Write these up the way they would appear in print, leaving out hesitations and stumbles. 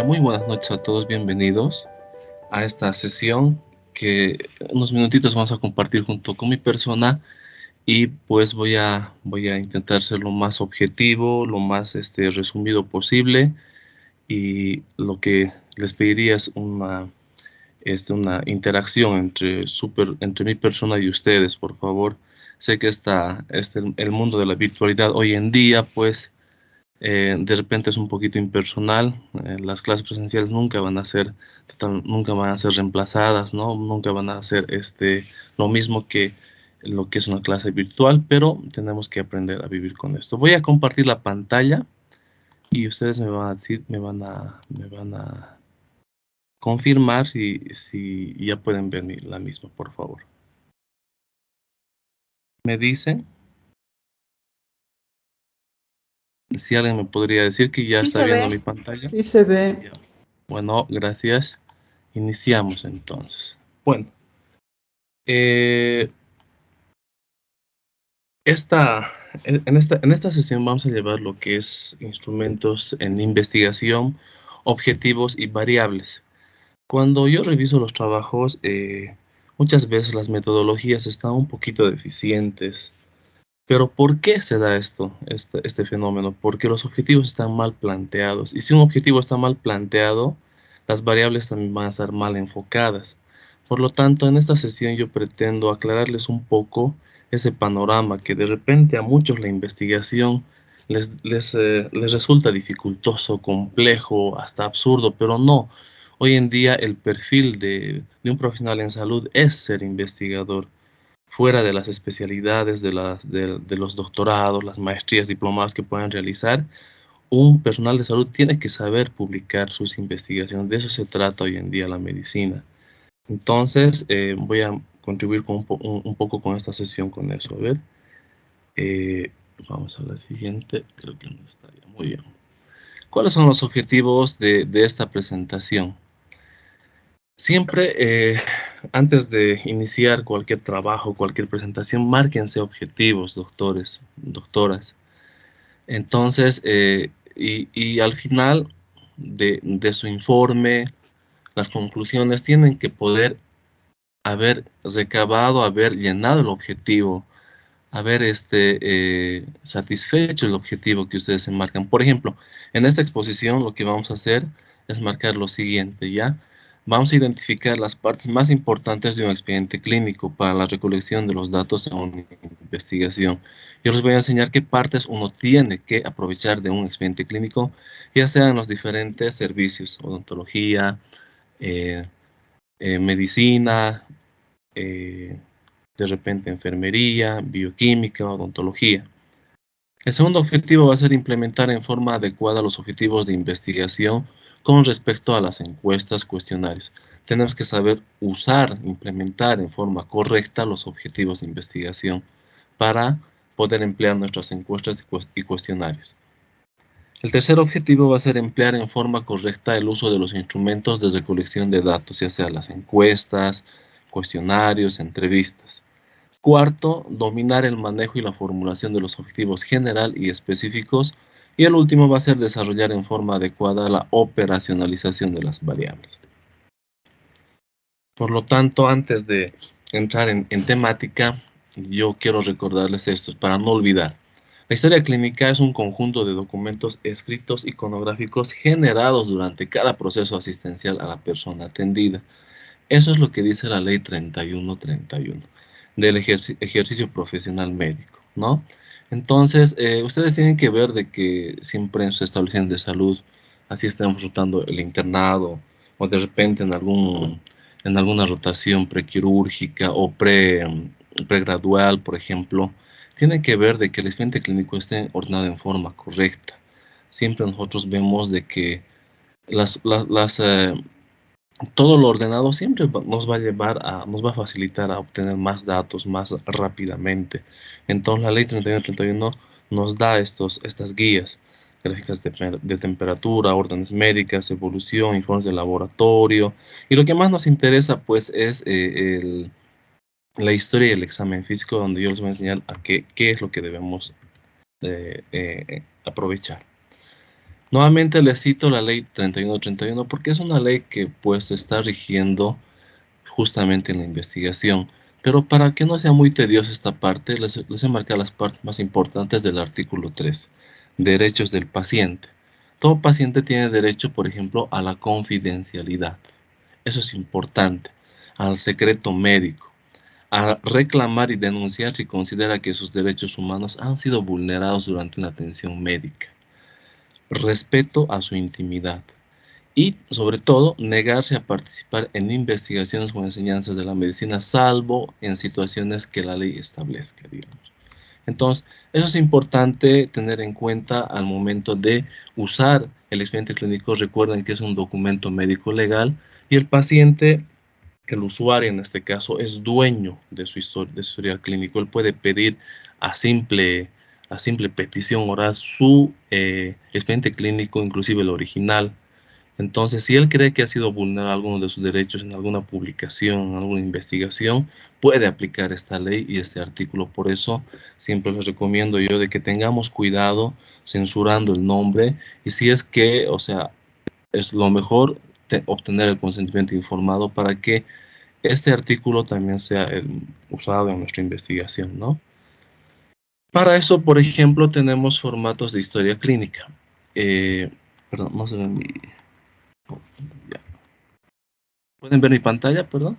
Muy buenas noches a todos, bienvenidos a esta sesión que unos minutitos vamos a compartir junto con mi persona y pues voy a intentar ser lo más objetivo, lo más resumido posible, y lo que les pediría es una interacción entre mi persona y ustedes, por favor. Sé que el mundo de la virtualidad hoy en día, pues, de repente es un poquito impersonal. Las clases presenciales nunca van a ser reemplazadas, ¿no? Nunca van a ser lo mismo que lo que es una clase virtual, pero tenemos que aprender a vivir con esto. Voy a compartir la pantalla y ustedes me van a decir, me van a confirmar si ya pueden ver la misma, por favor. Me dicen si alguien me podría decir que ya Sí está se viendo mi ve, pantalla. sí se ve. Bueno, gracias. Iniciamos entonces. Bueno, eh, esta, en esta sesión vamos a llevar lo que es instrumentos en investigación, objetivos y variables. Cuando yo reviso los trabajos, muchas veces las metodologías están un poquito deficientes. Pero ¿por qué se da este fenómeno? Porque los objetivos están mal planteados. Y si un objetivo está mal planteado, las variables también van a estar mal enfocadas. Por lo tanto, en esta sesión yo pretendo aclararles un poco ese panorama que de repente a muchos la investigación les resulta dificultoso, complejo, hasta absurdo, pero no. Hoy en día el perfil de un profesional en salud es ser investigador. Fuera de las especialidades, de los doctorados, las maestrías, diplomadas que puedan realizar, un personal de salud tiene que saber publicar sus investigaciones. De eso se trata hoy en día la medicina. Entonces, voy a contribuir un poco con esta sesión con eso. A ver, Eh, vamos a la siguiente. Creo que no estaría muy bien. ¿Cuáles son los objetivos de esta presentación? Siempre, antes de iniciar cualquier trabajo, cualquier presentación, márquense objetivos, doctores, doctoras. Entonces, y al final de su informe, las conclusiones tienen que poder haber recabado, haber llenado el objetivo, haber satisfecho el objetivo que ustedes se marcan. Por ejemplo, en esta exposición lo que vamos a hacer es marcar lo siguiente, ¿ya? Vamos a identificar las partes más importantes de un expediente clínico para la recolección de los datos en una investigación. Yo les voy a enseñar qué partes uno tiene que aprovechar de un expediente clínico, ya sean los diferentes servicios, odontología, eh, medicina, eh, de repente enfermería, bioquímica, odontología. El segundo objetivo va a ser implementar en forma adecuada los objetivos de investigación con respecto a las encuestas, cuestionarios. Tenemos que saber usar, implementar en forma correcta los objetivos de investigación para poder emplear nuestras encuestas y cuestionarios. El tercer objetivo va a ser emplear en forma correcta el uso de los instrumentos de recolección de datos, ya sea las encuestas, cuestionarios, entrevistas. Cuarto, dominar el manejo y la formulación de los objetivos general y específicos. Y el último va a ser desarrollar en forma adecuada la operacionalización de las variables. Por lo tanto, antes de entrar en temática, yo quiero recordarles esto para no olvidar. La historia clínica es un conjunto de documentos escritos iconográficos generados durante cada proceso asistencial a la persona atendida. Eso es lo que dice la ley 3131 del ejercicio profesional médico, ¿no? Entonces, ustedes tienen que ver de que siempre en sus establecimientos de salud, así estemos rotando el internado, o de repente en alguna rotación prequirúrgica o pregradual, por ejemplo, tienen que ver de que el expediente clínico esté ordenado en forma correcta. Siempre nosotros vemos de que las, las, las, todo lo ordenado siempre nos va a nos va a facilitar a obtener más datos más rápidamente. Entonces la ley 3131 nos da estas guías, gráficas de temperatura, órdenes médicas, evolución, informes de laboratorio. Y lo que más nos interesa pues es la historia y el examen físico, donde yo les voy a enseñar qué es lo que debemos aprovechar. Nuevamente les cito la ley 3131 porque es una ley que pues está rigiendo justamente en la investigación. Pero para que no sea muy tediosa esta parte, les he marcado las partes más importantes del artículo 3, derechos del paciente. Todo paciente tiene derecho, por ejemplo, a la confidencialidad. Eso es importante. Al secreto médico. A reclamar y denunciar si considera que sus derechos humanos han sido vulnerados durante una atención médica. Respeto a su intimidad y, sobre todo, negarse a participar en investigaciones o enseñanzas de la medicina, salvo en situaciones que la ley establezca, digamos. Entonces, eso es importante tener en cuenta al momento de usar el expediente clínico. Recuerden que es un documento médico legal y el paciente, el usuario en este caso, es dueño de su historial clínico. Él puede pedir a simple, a simple petición oral su expediente clínico, inclusive el original. Entonces, si él cree que ha sido vulnerado alguno de sus derechos en alguna publicación, en alguna investigación, puede aplicar esta ley y este artículo. Por eso, siempre les recomiendo yo de que tengamos cuidado censurando el nombre y si es que, o sea, es lo mejor obtener el consentimiento informado para que este artículo también sea usado en nuestra investigación, ¿no? Para eso, por ejemplo, tenemos formatos de historia clínica. Eh, Perdón, no se ve mi... ya. ¿Pueden ver mi pantalla, perdón?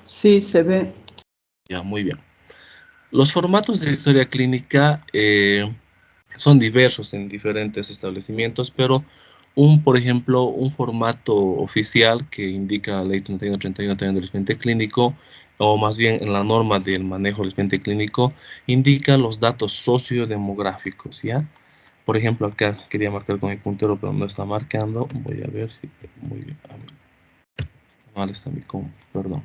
Sí, se ve. Ya, muy bien. Los formatos de historia clínica son diversos en diferentes establecimientos, pero por ejemplo, un formato oficial que indica la ley 3131 también del expediente clínico, o más bien en la norma del manejo del expediente clínico, indica los datos sociodemográficos, ¿ya? Por ejemplo, acá quería marcar con mi puntero, pero no está marcando. Voy a ver si... Muy bien. A ver, mal está mi perdón.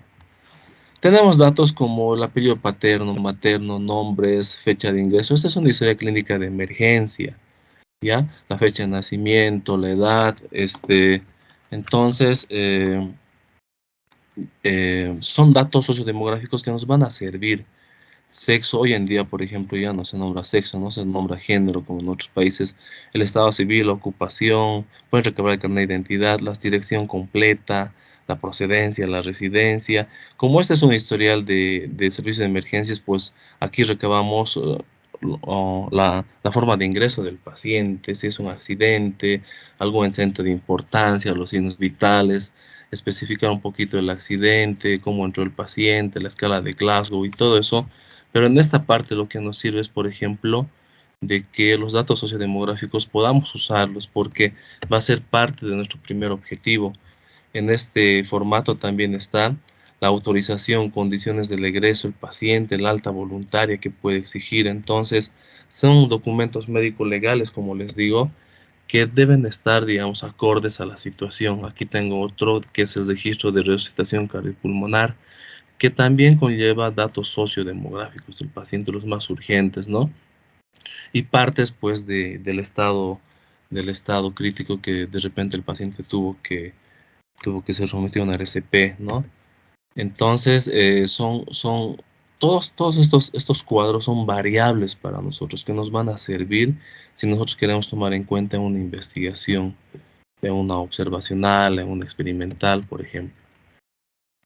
Tenemos datos como el apellido paterno, materno, nombres, fecha de ingreso. Esta es una historia clínica de emergencia, ¿ya? La fecha de nacimiento, la edad, entonces, son datos sociodemográficos que nos van a servir. Sexo, hoy en día, por ejemplo, ya no se nombra sexo, no se nombra género como en otros países. El estado civil, la ocupación, pueden recabar el carnet de identidad, la dirección completa, la procedencia, la residencia. Como este es un historial de servicio de emergencias, pues aquí recabamos la forma de ingreso del paciente, si es un accidente, algún incidente de importancia, los signos vitales, especificar un poquito el accidente, cómo entró el paciente, la escala de Glasgow y todo eso. Pero en esta parte lo que nos sirve es, por ejemplo, de que los datos sociodemográficos podamos usarlos porque va a ser parte de nuestro primer objetivo. En este formato también está la autorización, condiciones del egreso, el paciente, la alta voluntaria que puede exigir. Entonces, son documentos médicos legales, como les digo, que deben estar, digamos, acordes a la situación. Aquí tengo otro que es el registro de resucitación cardiopulmonar, que también conlleva datos sociodemográficos del paciente, los más urgentes, ¿no? Y partes, pues, del estado crítico que de repente el paciente tuvo que ser sometido a una RCP, ¿no? Entonces, todos estos cuadros son variables para nosotros que nos van a servir si nosotros queremos tomar en cuenta una investigación, de una observacional, en una experimental, por ejemplo.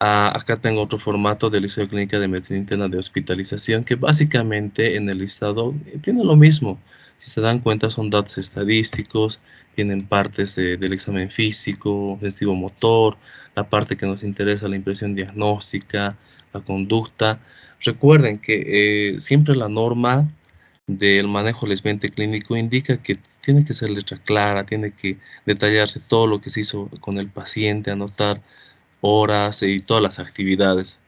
Acá tengo otro formato de listado de clínica de medicina interna de hospitalización que básicamente en el listado tiene lo mismo. Si se dan cuenta son datos estadísticos, tienen partes del examen físico, festivo motor, la parte que nos interesa, la impresión diagnóstica, la conducta. Recuerden que siempre la norma del manejo del expediente clínico indica que tiene que ser letra clara, tiene que detallarse todo lo que se hizo con el paciente, anotar horas y todas las actividades.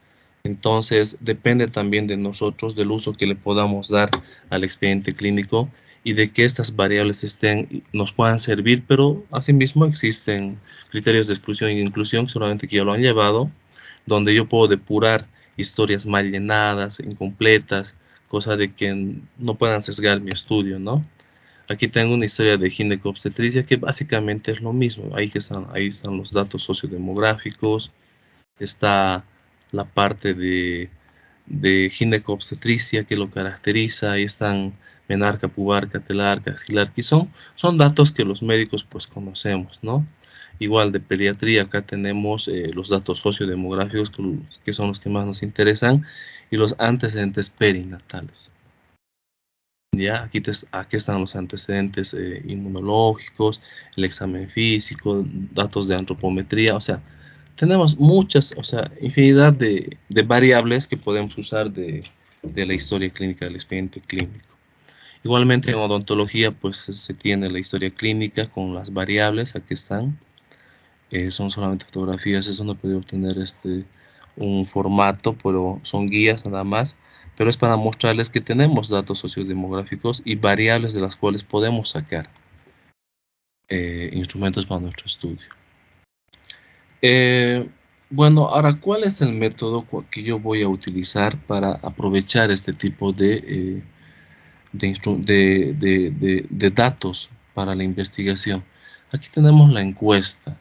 Entonces, depende también de nosotros, del uso que le podamos dar al expediente clínico y de que estas variables nos puedan servir, pero asimismo existen criterios de exclusión e inclusión, solamente que ya lo han llevado, donde yo puedo depurar historias mal llenadas, incompletas, cosa de que no puedan sesgar mi estudio, ¿no? Aquí tengo una historia de ginecobstetricia que básicamente es lo mismo. Ahí están los datos sociodemográficos, está la parte de ginecobstetricia, que lo caracteriza. Ahí están menarca, pubarca, telarca, axilar, que son datos que los médicos pues conocemos, ¿no? Igual de pediatría, acá tenemos los datos sociodemográficos que son los que más nos interesan y los antecedentes perinatales. Ya, aquí están los antecedentes inmunológicos, el examen físico, datos de antropometría, o sea, tenemos muchas, o sea, infinidad de variables que podemos usar de la historia clínica, del expediente clínico. Igualmente en odontología, pues se tiene la historia clínica con las variables, aquí están, son solamente fotografías, eso no puede obtener un formato, pero son guías nada más, pero es para mostrarles que tenemos datos sociodemográficos y variables de las cuales podemos sacar instrumentos para nuestro estudio. Eh, bueno, ahora, ¿cuál es el método que yo voy a utilizar para aprovechar este tipo de datos para la investigación? Aquí tenemos la encuesta.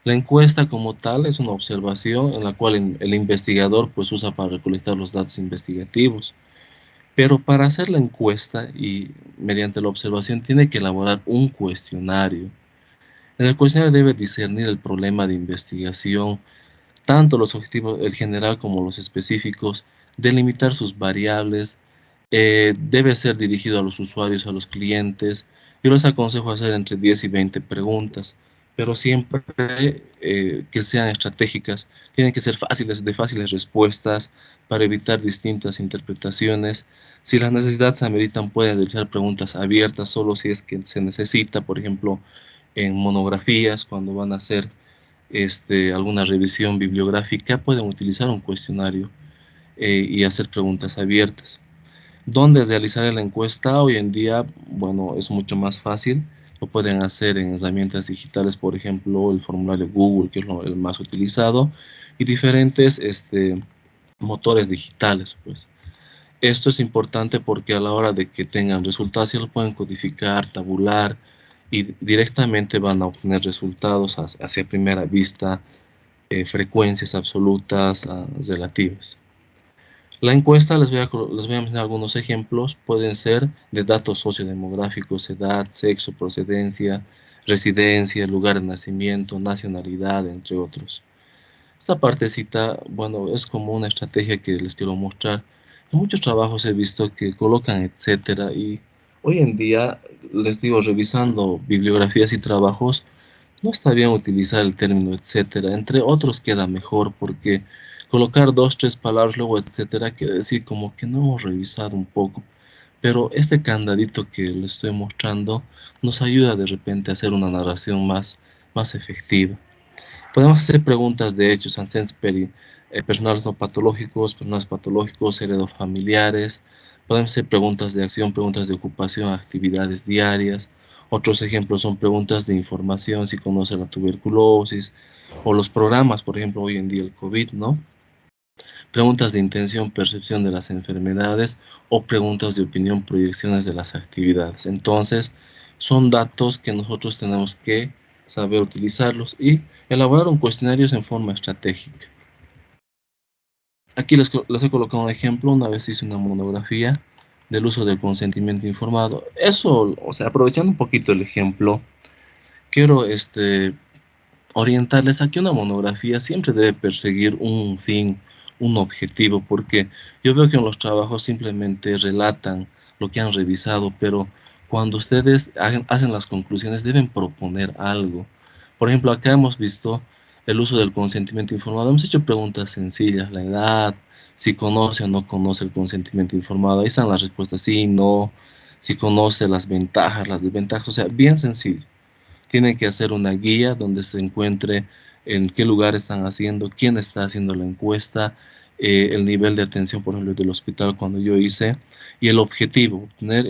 La encuesta como tal es una observación en la cual el investigador pues usa para recolectar los datos investigativos. Pero para hacer la encuesta y mediante la observación tiene que elaborar un cuestionario. En el cuestionario debe discernir el problema de investigación, tanto los objetivos, el general como los específicos, delimitar sus variables, debe ser dirigido a los usuarios, a los clientes. Yo les aconsejo hacer entre 10 y 20 preguntas, pero siempre que sean estratégicas, tienen que ser fáciles, de fáciles respuestas para evitar distintas interpretaciones. Si las necesidades ameritan, pueden realizar preguntas abiertas solo si es que se necesita, por ejemplo, en monografías, cuando van a hacer alguna revisión bibliográfica, pueden utilizar un cuestionario y hacer preguntas abiertas. ¿Dónde realizar la encuesta? Hoy en día, bueno, es mucho más fácil. Lo pueden hacer en herramientas digitales, por ejemplo, el formulario Google, que es el más utilizado, y diferentes motores digitales, pues. Esto es importante porque a la hora de que tengan resultados, ya lo pueden codificar, tabular y directamente van a obtener resultados hacia primera vista, frecuencias absolutas, relativas. La encuesta, les voy a mencionar algunos ejemplos, pueden ser de datos sociodemográficos, edad, sexo, procedencia, residencia, lugar de nacimiento, nacionalidad, entre otros. Esta partecita, bueno, es como una estrategia que les quiero mostrar. En muchos trabajos he visto que colocan etcétera y hoy en día, les digo, revisando bibliografías y trabajos, no está bien utilizar el término etcétera. Entre otros queda mejor porque colocar dos, tres palabras luego etcétera quiere decir como que no hemos revisado un poco. Pero este candadito que les estoy mostrando nos ayuda de repente a hacer una narración más efectiva. Podemos hacer preguntas de hechos, personales no patológicos, personales patológicos, heredofamiliares. Podemos hacer preguntas de acción, preguntas de ocupación, actividades diarias. Otros ejemplos son preguntas de información, si conoce la tuberculosis o los programas, por ejemplo, hoy en día el COVID, ¿no? Preguntas de intención, percepción de las enfermedades o preguntas de opinión, proyecciones de las actividades. Entonces, son datos que nosotros tenemos que saber utilizarlos y elaborar un cuestionario en forma estratégica. Aquí les he colocado un ejemplo. Una vez hice una monografía del uso del consentimiento informado. Eso, o sea, aprovechando un poquito el ejemplo, quiero orientarles a que una monografía siempre debe perseguir un fin, un objetivo, porque yo veo que en los trabajos simplemente relatan lo que han revisado, pero cuando ustedes hacen las conclusiones deben proponer algo. Por ejemplo, acá hemos visto el uso del consentimiento informado. Hemos hecho preguntas sencillas, la edad, si conoce o no conoce el consentimiento informado. Ahí están las respuestas, sí, no, si conoce las ventajas, las desventajas, o sea, bien sencillo. Tienen que hacer una guía donde se encuentre en qué lugar están haciendo, quién está haciendo la encuesta, el nivel de atención, por ejemplo, del hospital cuando yo hice, y el objetivo, obtener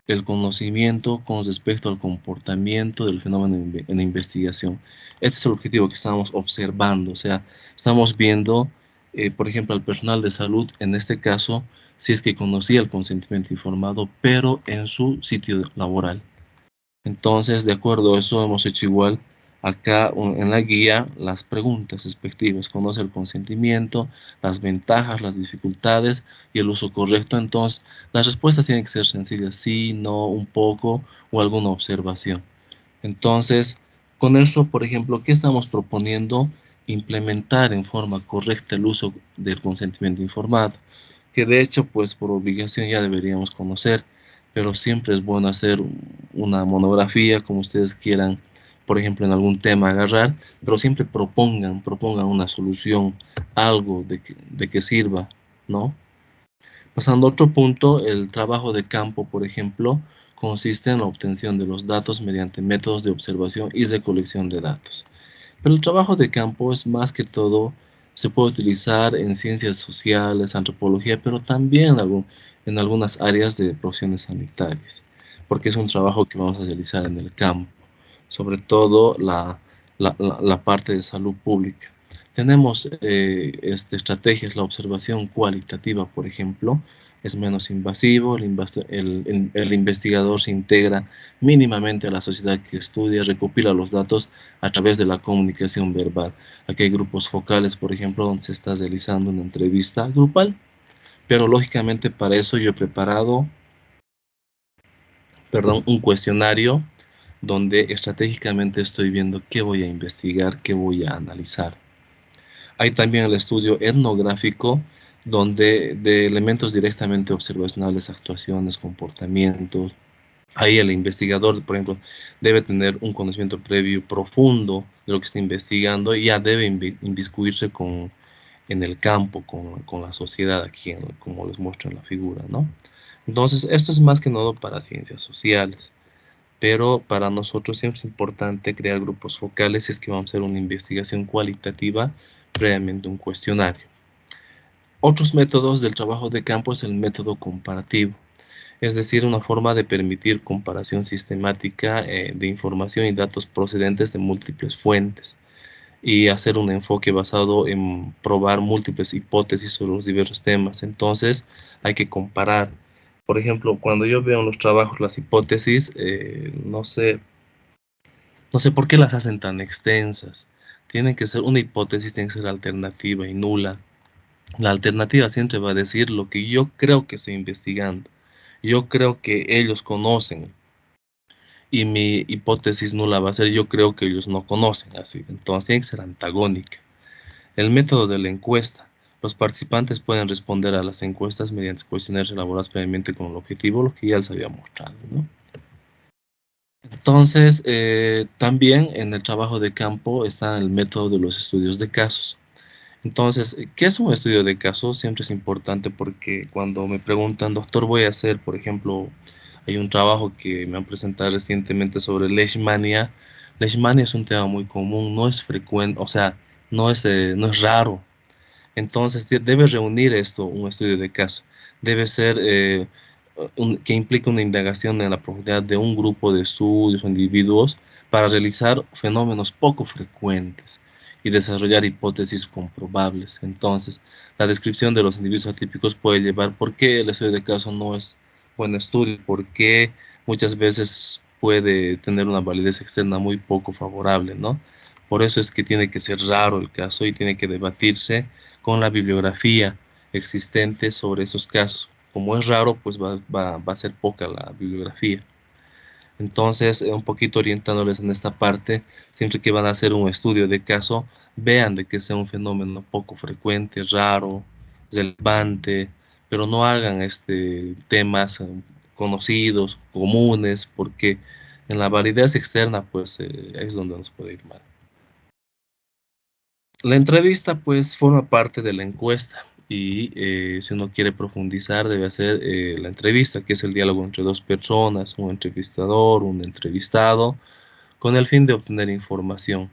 el conocimiento con respecto al comportamiento del fenómeno en investigación. Este es el objetivo que estamos observando, o sea, estamos viendo, por ejemplo, al personal de salud, en este caso, si es que conocía el consentimiento informado, pero en su sitio laboral. Entonces, de acuerdo a eso, hemos hecho igual acá en la guía las preguntas respectivas. Conoce el consentimiento, las ventajas, las dificultades y el uso correcto. Entonces, las respuestas tienen que ser sencillas, sí, no, un poco o alguna observación. Entonces, con eso, por ejemplo, ¿qué estamos proponiendo? Implementar en forma correcta el uso del consentimiento informado, que de hecho, pues por obligación ya deberíamos conocer, pero siempre es bueno hacer una monografía, como ustedes quieran, por ejemplo, en algún tema agarrar, pero siempre propongan una solución, algo de que sirva, ¿no? Pasando a otro punto, el trabajo de campo, por ejemplo, consiste en la obtención de los datos mediante métodos de observación y recolección de datos. Pero el trabajo de campo es más que todo, se puede utilizar en ciencias sociales, antropología, pero también en algunas áreas de profesiones sanitarias, porque es un trabajo que vamos a realizar en el campo, sobre todo la parte de salud pública. Tenemos estrategias, la observación cualitativa, por ejemplo, es menos invasivo, el investigador se integra mínimamente a la sociedad que estudia, recopila los datos a través de la comunicación verbal. Aquí hay grupos focales, por ejemplo, donde se está realizando una entrevista grupal, pero lógicamente para eso yo he preparado, perdón, un cuestionario donde estratégicamente estoy viendo qué voy a investigar, qué voy a analizar. Hay también el estudio etnográfico, donde de elementos directamente observacionales, actuaciones, comportamientos. Ahí el investigador, por ejemplo, debe tener un conocimiento previo profundo de lo que está investigando y ya debe inviscuirse en el campo, con la sociedad aquí, como les muestro en la figura, ¿no? Entonces, esto es más que nada para ciencias sociales, pero para nosotros siempre es importante crear grupos focales si es que vamos a hacer una investigación cualitativa, previamente un cuestionario. Otros métodos del trabajo de campo es el método comparativo, es decir, una forma de permitir comparación sistemática de información y datos procedentes de múltiples fuentes y hacer un enfoque basado en probar múltiples hipótesis sobre los diversos temas. Entonces, hay que comparar. Por ejemplo, cuando yo veo en los trabajos las hipótesis, no sé por qué las hacen tan extensas. Tienen que ser una hipótesis, tiene que ser alternativa y nula. La alternativa siempre va a decir lo que yo creo que estoy investigando. Yo creo que ellos conocen y mi hipótesis nula va a ser yo creo que ellos no conocen así. Entonces tiene que ser antagónica. El método de la encuesta. Los participantes pueden responder a las encuestas mediante cuestionarios elaborados previamente con el objetivo, lo que ya les había mostrado, ¿no? Entonces, también en el trabajo de campo está el método de los estudios de casos. Entonces, ¿qué es un estudio de caso? Siempre es importante porque cuando me preguntan, doctor, voy a hacer, por ejemplo, hay un trabajo que me han presentado recientemente sobre leishmania. Leishmania es un tema muy común, no es frecuente, o sea, no es raro. Entonces, debe reunir esto, un estudio de caso. Debe ser que implique una indagación en la profundidad de un grupo de estudios o individuos para realizar fenómenos poco frecuentes y desarrollar hipótesis comprobables. Entonces, la descripción de los individuos atípicos puede llevar por qué el estudio de caso no es buen estudio, por qué muchas veces puede tener una validez externa muy poco favorable, ¿no? Por eso es que tiene que ser raro el caso y tiene que debatirse con la bibliografía existente sobre esos casos. Como es raro, pues va a ser poca la bibliografía. Entonces, un poquito orientándoles en esta parte, siempre que van a hacer un estudio de caso, vean de que sea un fenómeno poco frecuente, raro, relevante, pero no hagan temas conocidos, comunes, porque en la validez externa, pues es donde nos puede ir mal. La entrevista, pues, forma parte de la encuesta y si uno quiere profundizar, debe hacer la entrevista, que es el diálogo entre dos personas, un entrevistador, un entrevistado, con el fin de obtener información.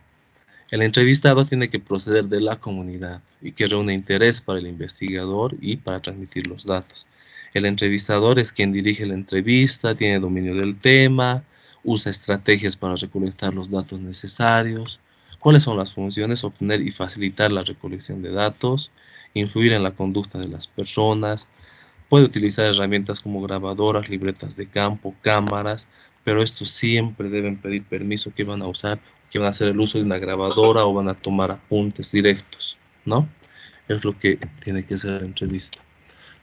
El entrevistado tiene que proceder de la comunidad y que reúne interés para el investigador y para transmitir los datos. El entrevistador es quien dirige la entrevista, tiene dominio del tema, usa estrategias para recolectar los datos necesarios. ¿Cuáles son las funciones? Obtener y facilitar la recolección de datos, influir en la conducta de las personas, puede utilizar herramientas como grabadoras, libretas de campo, cámaras, pero estos siempre deben pedir permiso que van a usar, que van a hacer el uso de una grabadora o van a tomar apuntes directos, ¿no? Es lo que tiene que ser la entrevista.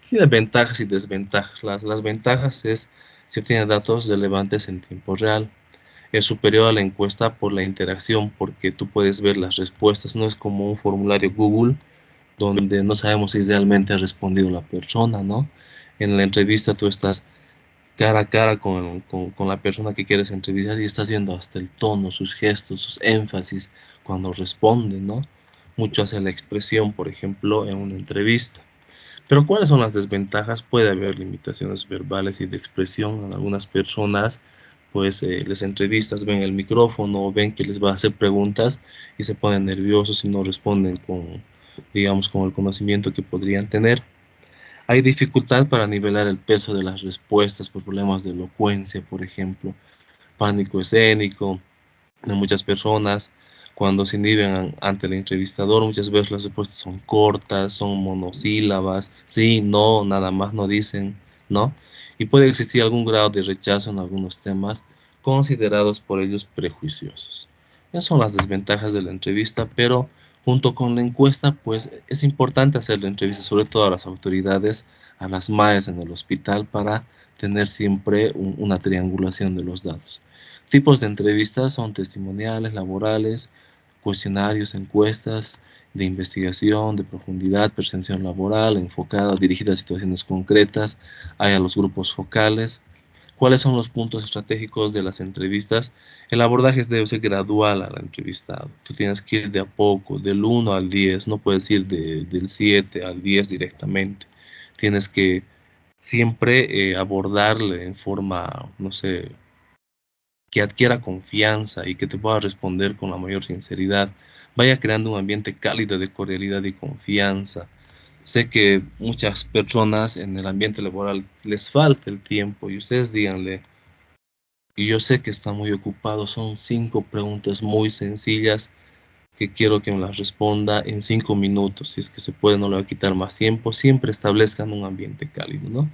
Tiene ventajas y desventajas. Las ventajas es si obtiene datos relevantes en tiempo real. Es superior a la encuesta por la interacción, porque tú puedes ver las respuestas. No es como un formulario Google donde no sabemos si realmente ha respondido la persona, ¿no? En la entrevista tú estás cara a cara con la persona que quieres entrevistar y estás viendo hasta el tono, sus gestos, sus énfasis cuando responde, ¿no? Mucho hacia la expresión, por ejemplo, en una entrevista. Pero ¿cuáles son las desventajas? Puede haber limitaciones verbales y de expresión. En algunas personas, pues les entrevistas, ven el micrófono, ven que les va a hacer preguntas y se ponen nerviosos y no responden con, digamos, con el conocimiento que podrían tener. Hay dificultad para nivelar el peso de las respuestas por problemas de elocuencia, por ejemplo, pánico escénico de muchas personas. Cuando se inhiben ante el entrevistador, muchas veces las respuestas son cortas, son monosílabas, sí, no, nada más no dicen, ¿no? Y puede existir algún grado de rechazo en algunos temas considerados por ellos prejuiciosos. Esas son las desventajas de la entrevista, pero junto con la encuesta, pues es importante hacer la entrevista, sobre todo a las autoridades, a las MAES en el hospital, para tener siempre una triangulación de los datos. Tipos de entrevistas son testimoniales, laborales, cuestionarios, encuestas de investigación, de profundidad, percepción laboral, enfocada, dirigida a situaciones concretas, hay a los grupos focales. ¿Cuáles son los puntos estratégicos de las entrevistas? El abordaje debe ser gradual al entrevistado. Tú tienes que ir de a poco, del 1 al 10, no puedes ir del 7 al 10 directamente. Tienes que siempre abordarle en forma, no sé, que adquiera confianza y que te pueda responder con la mayor sinceridad. Vaya creando un ambiente cálido de cordialidad y confianza. Sé que muchas personas en el ambiente laboral les falta el tiempo y ustedes díganle, y yo sé que está muy ocupado, son 5 preguntas muy sencillas que quiero que me las responda en 5 minutos. Si es que se puede, no le va a quitar más tiempo. Siempre establezcan un ambiente cálido, ¿no?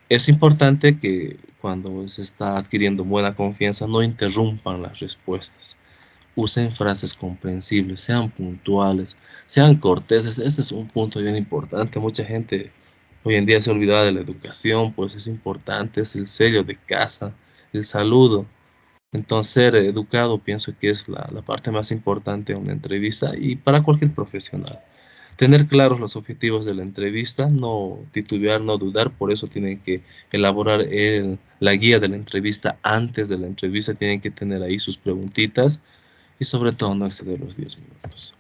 Es importante que cuando se está adquiriendo buena confianza no interrumpan las respuestas. Usen frases comprensibles, sean puntuales, sean corteses. Este es un punto bien importante. Mucha gente hoy en día se olvida de la educación, pues es importante, es el sello de casa, el saludo. Entonces, ser educado pienso que es la parte más importante de una entrevista y para cualquier profesional. Tener claros los objetivos de la entrevista, no titubear, no dudar, por eso tienen que elaborar la guía de la entrevista antes de la entrevista, tienen que tener ahí sus preguntitas y sobre todo no exceder los 10 minutos.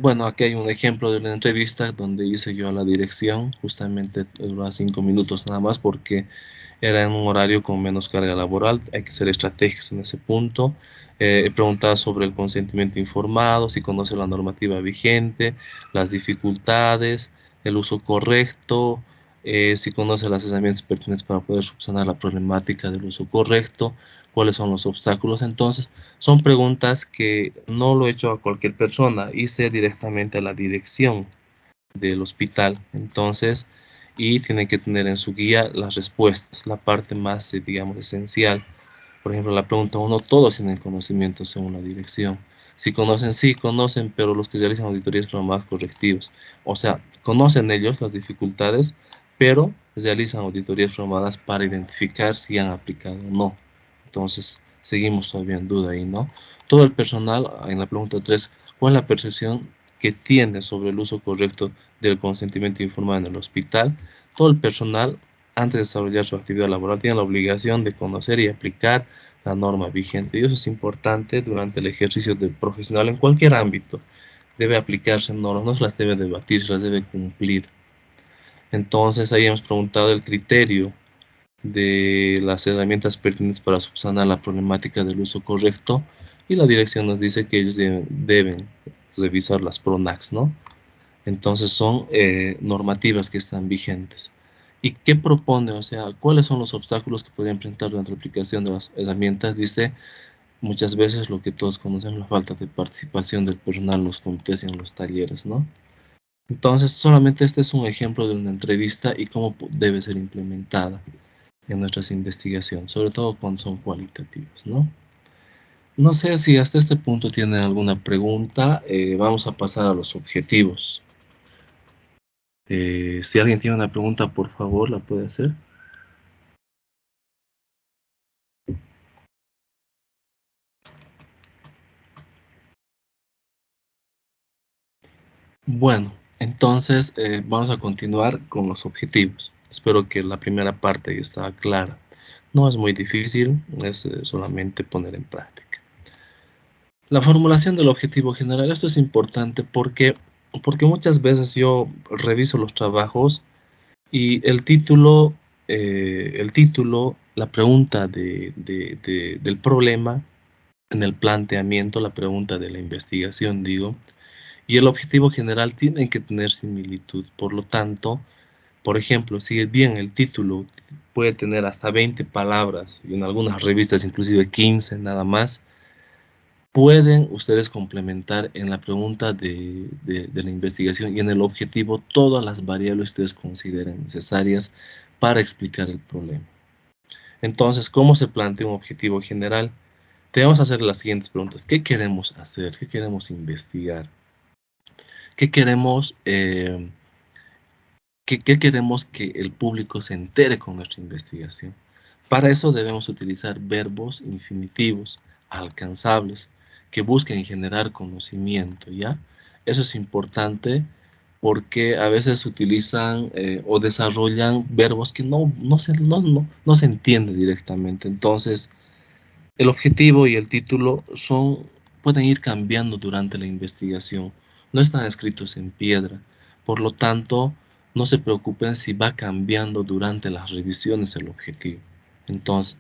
Bueno, aquí hay un ejemplo de una entrevista donde hice yo a la dirección, justamente duró 5 minutos nada más porque era en un horario con menos carga laboral, hay que ser estratégicos en ese punto. Preguntar sobre el consentimiento informado, si conoce la normativa vigente, las dificultades, el uso correcto, si conoce las herramientas pertinentes para poder subsanar la problemática del uso correcto, cuáles son los obstáculos. Entonces, son preguntas que no lo he hecho a cualquier persona, hice directamente a la dirección del hospital. Entonces, y tienen que tener en su guía las respuestas, la parte más, digamos, esencial. Por ejemplo, la pregunta uno, todos tienen conocimiento según la dirección. Si conocen, sí, conocen, pero los que realizan auditorías son más correctivos. O sea, conocen ellos las dificultades, pero realizan auditorías formadas para identificar si han aplicado o no. Entonces, seguimos todavía en duda ahí, ¿no? Todo el personal, en la pregunta 3, ¿cuál es la percepción que tiene sobre el uso correcto del consentimiento informado en el hospital? Todo el personal, antes de desarrollar su actividad laboral, tiene la obligación de conocer y aplicar la norma vigente. Y eso es importante durante el ejercicio del profesional en cualquier ámbito. Debe aplicarse normas, no se las debe debatir, se las debe cumplir. Entonces, ahí hemos preguntado el criterio de las herramientas pertinentes para subsanar la problemática del uso correcto y la dirección nos dice que ellos deben revisar las PRONACs, ¿no? Entonces son normativas que están vigentes. ¿Y qué propone? O sea, ¿cuáles son los obstáculos que podrían presentar durante la aplicación de las herramientas? Dice muchas veces lo que todos conocemos, la falta de participación del personal en los comités y en los talleres, ¿no? Entonces, solamente este es un ejemplo de una entrevista y cómo debe ser implementada en nuestras investigaciones, sobre todo cuando son cualitativas, ¿no? No sé si hasta este punto tienen alguna pregunta. Vamos a pasar a los objetivos. Si alguien tiene una pregunta, por favor, la puede hacer. Bueno, entonces vamos a continuar con los objetivos. Espero que la primera parte ya está clara. No es muy difícil, es solamente poner en práctica. La formulación del objetivo general, esto es importante porque muchas veces yo reviso los trabajos y el título, la pregunta del problema en el planteamiento, la pregunta de la investigación, digo, y el objetivo general tienen que tener similitud. Por lo tanto, por ejemplo, si bien el título puede tener hasta 20 palabras y en algunas revistas inclusive 15 nada más, pueden ustedes complementar en la pregunta de la investigación y en el objetivo todas las variables que ustedes consideren necesarias para explicar el problema. Entonces, ¿cómo se plantea un objetivo general? Debemos hacer las siguientes preguntas. ¿Qué queremos hacer? ¿Qué queremos investigar? ¿Qué queremos, qué queremos que el público se entere con nuestra investigación? Para eso debemos utilizar verbos infinitivos alcanzables que busquen generar conocimiento, ¿ya? Eso es importante porque a veces se utilizan o desarrollan verbos que no se entiende directamente. Entonces, el objetivo y el título pueden ir cambiando durante la investigación, no están escritos en piedra, por lo tanto, no se preocupen si va cambiando durante las revisiones el objetivo. Entonces,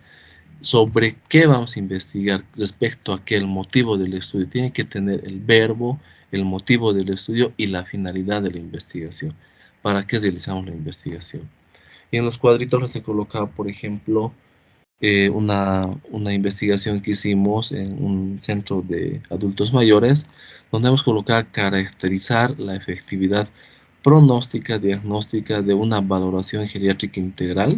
sobre qué vamos a investigar respecto a que el motivo del estudio tiene que tener el verbo, el motivo del estudio y la finalidad de la investigación. ¿Para qué realizamos la investigación? Y en los cuadritos les he colocado, por ejemplo, una investigación que hicimos en un centro de adultos mayores, donde hemos colocado caracterizar la efectividad pronóstica diagnóstica de una valoración geriátrica integral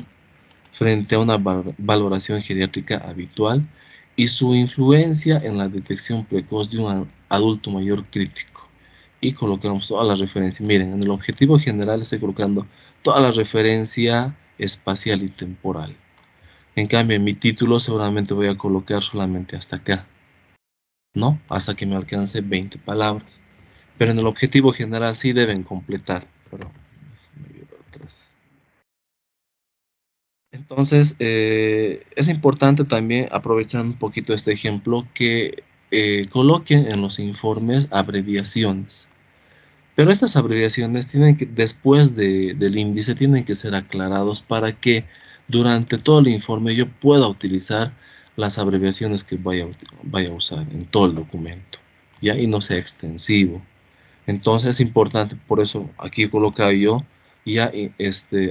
frente a una valoración geriátrica habitual y su influencia en la detección precoz de un adulto mayor crítico. Y colocamos todas las referencias. Miren, en el objetivo general estoy colocando toda la referencia espacial y temporal. En cambio, en mi título seguramente voy a colocar solamente hasta acá, ¿no? Hasta que me alcance 20 palabras. Pero en el objetivo general sí deben completar. Pero, entonces, es importante también, aprovechando un poquito este ejemplo, que coloquen en los informes abreviaciones. Pero estas abreviaciones tienen que, después del índice, tienen que ser aclarados para que durante todo el informe yo pueda utilizar las abreviaciones que vaya a usar en todo el documento, ¿ya? Y no sea extensivo. Entonces es importante, por eso aquí he colocado yo ya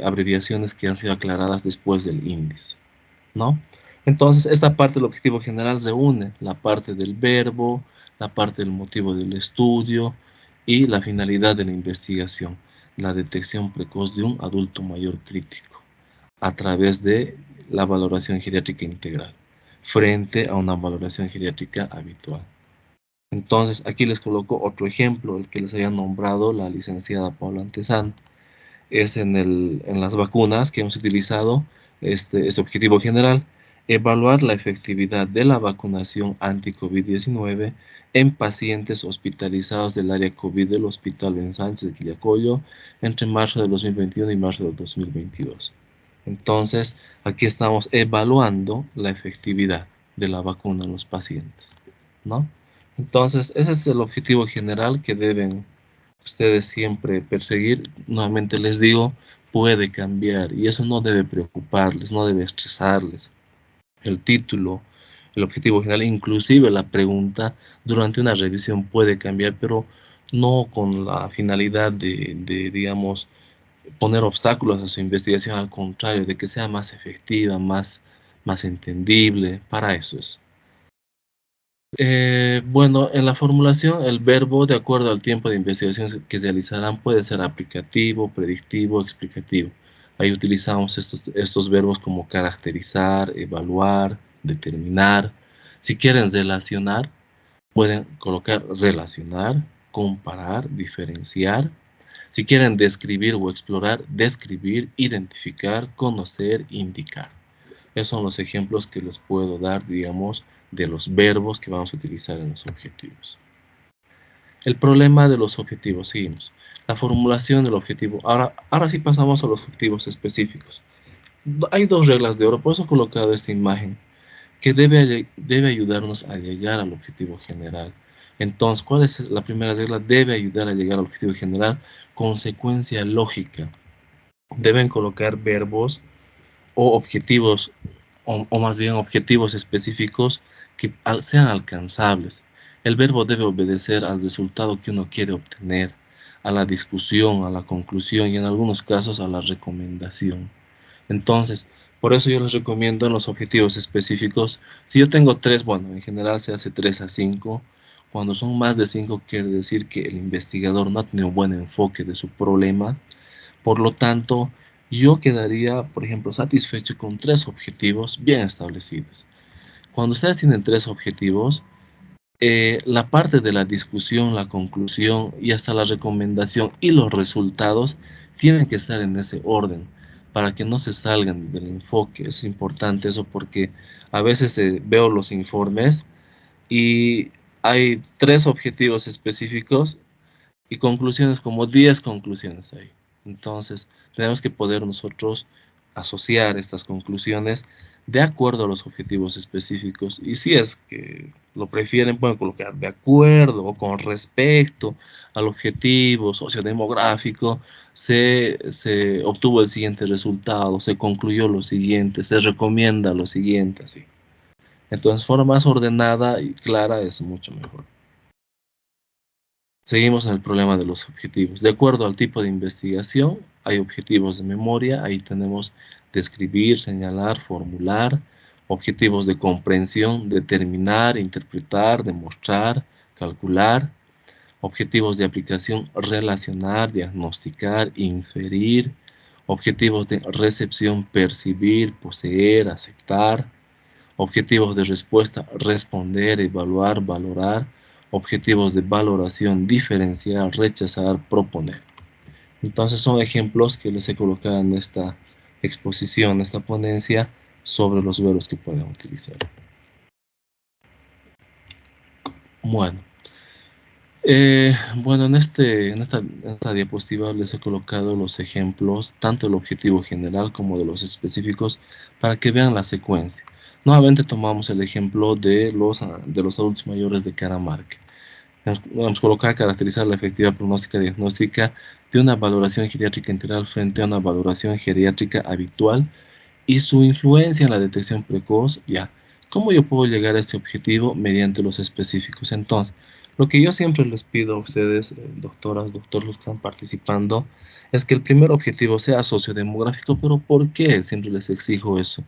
abreviaciones que han sido aclaradas después del índice, ¿no? Entonces esta parte del objetivo general se une la parte del verbo, la parte del motivo del estudio y la finalidad de la investigación, la detección precoz de un adulto mayor crítico a través de la valoración geriátrica integral frente a una valoración geriátrica habitual. Entonces, aquí les coloco otro ejemplo, el que les había nombrado la licenciada Paula Antesana. Es en las vacunas que hemos utilizado este objetivo general, evaluar la efectividad de la vacunación anti-COVID-19 en pacientes hospitalizados del área COVID del Hospital Ben Sánchez de Quillacollo entre marzo de 2021 y marzo de 2022. Entonces, aquí estamos evaluando la efectividad de la vacuna en los pacientes, ¿no? Entonces, ese es el objetivo general que deben ustedes siempre perseguir. Nuevamente les digo, puede cambiar y eso no debe preocuparles, no debe estresarles. El título, el objetivo general, inclusive la pregunta durante una revisión puede cambiar, pero no con la finalidad digamos, poner obstáculos a su investigación, al contrario, de que sea más efectiva, más entendible, para eso es. Bueno, en la formulación, el verbo, de acuerdo al tiempo de investigación que se realizarán, puede ser aplicativo, predictivo, explicativo. Ahí utilizamos estos verbos como caracterizar, evaluar, determinar. Si quieren relacionar, pueden colocar relacionar, comparar, diferenciar. Si quieren describir o explorar, describir, identificar, conocer, indicar. Esos son los ejemplos que les puedo dar, digamos, de los verbos que vamos a utilizar en los objetivos. El problema de los objetivos, seguimos. La formulación del objetivo. Ahora sí pasamos a los objetivos específicos. Hay dos reglas de oro, por eso he colocado esta imagen, que debe ayudarnos a llegar al objetivo general. Entonces, ¿cuál es la primera regla? Debe ayudar a llegar al objetivo general. Consecuencia lógica. Deben colocar verbos o objetivos, o más bien objetivos específicos que sean alcanzables. El verbo debe obedecer al resultado que uno quiere obtener, a la discusión, a la conclusión y en algunos casos a la recomendación. Entonces, por eso yo les recomiendo en los objetivos específicos, si yo tengo tres, bueno, en general se hace 3 a 5. Cuando son más de 5 quiere decir que el investigador no ha tenido un buen enfoque de su problema. Por lo tanto, yo quedaría, por ejemplo, satisfecho con tres objetivos bien establecidos. Cuando ustedes tienen tres objetivos, la parte de la discusión, la conclusión y hasta la recomendación y los resultados tienen que estar en ese orden para que no se salgan del enfoque. Es importante eso porque a veces veo los informes y hay tres objetivos específicos y conclusiones, como 10 conclusiones ahí. Entonces, tenemos que poder nosotros asociar estas conclusiones de acuerdo a los objetivos específicos. Y si es que lo prefieren, pueden colocar de acuerdo o con respecto al objetivo sociodemográfico, se obtuvo el siguiente resultado, se concluyó lo siguiente, se recomienda lo siguiente, así. Entonces, forma más ordenada y clara es mucho mejor. Seguimos en el problema de los objetivos. De acuerdo al tipo de investigación, hay objetivos de memoria, ahí tenemos describir, señalar, formular, objetivos de comprensión, determinar, interpretar, demostrar, calcular, objetivos de aplicación, relacionar, diagnosticar, inferir, objetivos de recepción, percibir, poseer, aceptar, objetivos de respuesta, responder, evaluar, valorar, objetivos de valoración, diferenciar, rechazar, proponer. Entonces son ejemplos que les he colocado en esta exposición, esta ponencia sobre los verbos que pueden utilizar. Bueno, bueno, en esta diapositiva les he colocado los ejemplos, tanto del objetivo general como de los específicos, para que vean la secuencia. Nuevamente tomamos el ejemplo de los adultos mayores de Caramarca. Vamos a colocar caracterizar la efectividad pronóstica diagnóstica de una valoración geriátrica integral frente a una valoración geriátrica habitual y su influencia en la detección precoz. Ya, ¿cómo yo puedo llegar a este objetivo? Mediante los específicos. Entonces, lo que yo siempre les pido a ustedes, doctoras, doctores, los que están participando, es que el primer objetivo sea sociodemográfico. ¿Pero por qué siempre les exijo eso?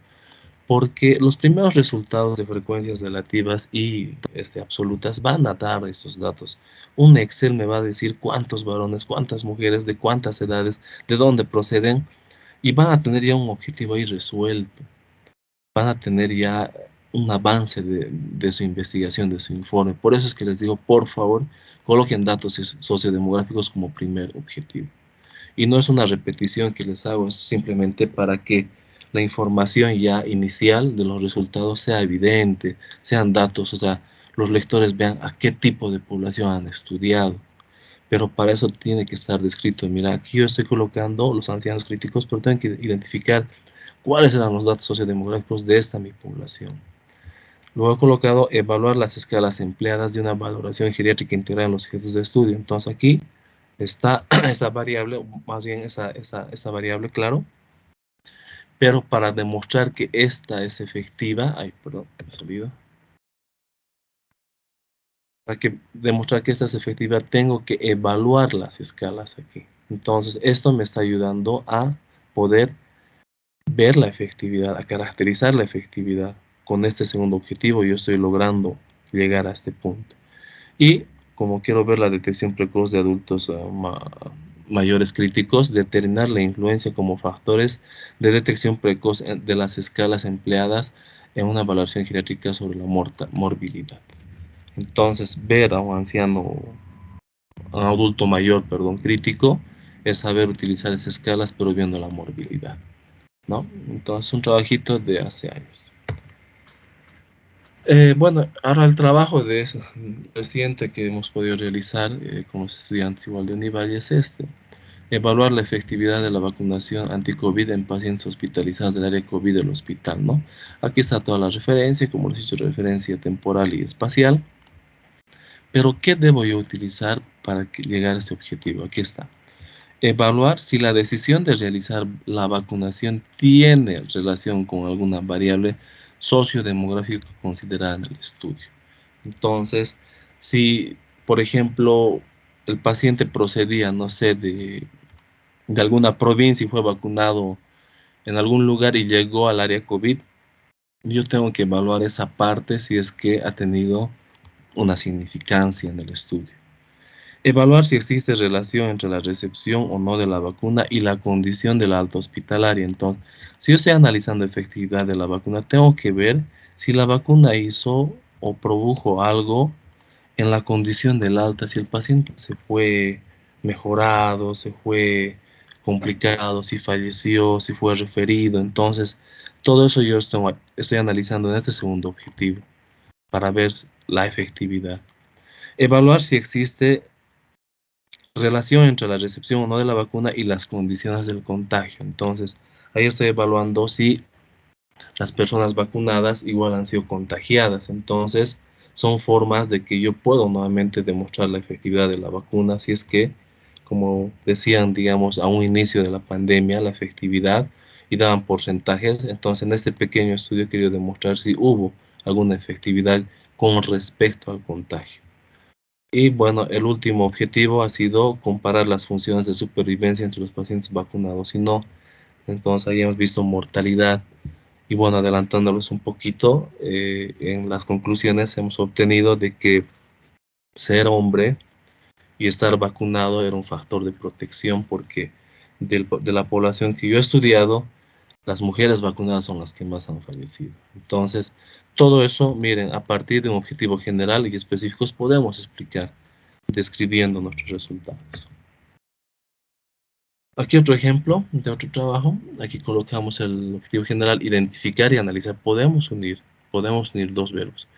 Porque los primeros resultados de frecuencias relativas y absolutas van a dar estos datos. Un Excel me va a decir cuántos varones, cuántas mujeres, de cuántas edades, de dónde proceden, y van a tener ya un objetivo ahí resuelto. Van a tener ya un avance de su investigación, de su informe. Por eso es que les digo, por favor, coloquen datos sociodemográficos como primer objetivo. Y no es una repetición que les hago, es simplemente para que la información ya inicial de los resultados sea evidente, sean datos, o sea, los lectores vean a qué tipo de población han estudiado. Pero para eso tiene que estar descrito. Mira, aquí yo estoy colocando los ancianos críticos, pero tengo que identificar cuáles eran los datos sociodemográficos de esta mi población. Luego he colocado evaluar las escalas empleadas de una valoración geriátrica integral en los objetos de estudio. Entonces aquí está esa variable, más bien esa variable, claro, pero para demostrar que esta es efectiva, ay, perdón, me he salido. Para demostrar que esta es efectiva, tengo que evaluar las escalas aquí. Entonces, esto me está ayudando a poder ver la efectividad, a caracterizar la efectividad. Con este segundo objetivo, yo estoy logrando llegar a este punto. Y como quiero ver la detección precoz de adultos mayores críticos, determinar la influencia como factores de detección precoz de las escalas empleadas en una evaluación geriátrica sobre la morbilidad. Entonces, ver a un anciano, a un adulto mayor, perdón, crítico, es saber utilizar esas escalas, pero viendo la morbilidad, ¿no? Entonces, un trabajito de hace años. Bueno, ahora el trabajo reciente que hemos podido realizar con los estudiantes igual de Univalle es este: evaluar la efectividad de la vacunación anti-COVID en pacientes hospitalizados del área COVID del hospital, ¿no? Aquí está toda la referencia, como les he dicho, referencia temporal y espacial. Pero, ¿qué debo yo utilizar para llegar a este objetivo? Aquí está. Evaluar si la decisión de realizar la vacunación tiene relación con alguna variable sociodemográfica considerada en el estudio. Entonces, si, por ejemplo, el paciente procedía, no sé, de alguna provincia y fue vacunado en algún lugar y llegó al área COVID, yo tengo que evaluar esa parte si es que ha tenido una significancia en el estudio. Evaluar si existe relación entre la recepción o no de la vacuna y la condición de la alta hospitalaria. Entonces, si yo estoy analizando efectividad de la vacuna, tengo que ver si la vacuna hizo o produjo algo en la condición del alta, si el paciente se fue mejorado, se fue complicado, si falleció, si fue referido. Entonces, todo eso yo estoy analizando en este segundo objetivo para ver la efectividad. Evaluar si existe relación entre la recepción o no de la vacuna y las condiciones del contagio. Entonces, ahí estoy evaluando si las personas vacunadas igual han sido contagiadas. Entonces, son formas de que yo puedo nuevamente demostrar la efectividad de la vacuna si es que, como decían, digamos, a un inicio de la pandemia, la efectividad y daban porcentajes. Entonces, en este pequeño estudio he querido demostrar si hubo alguna efectividad con respecto al contagio. Y bueno, el último objetivo ha sido comparar las funciones de supervivencia entre los pacientes vacunados y no. Entonces, ahí hemos visto mortalidad. Y bueno, adelantándolos un poquito, en las conclusiones hemos obtenido de que ser hombre y estar vacunado era un factor de protección porque de la población que yo he estudiado, las mujeres vacunadas son las que más han fallecido. Entonces, todo eso, miren, a partir de un objetivo general y específicos podemos explicar describiendo nuestros resultados. Aquí otro ejemplo de otro trabajo. Aquí colocamos el objetivo general: identificar y analizar. Podemos unir dos verbos.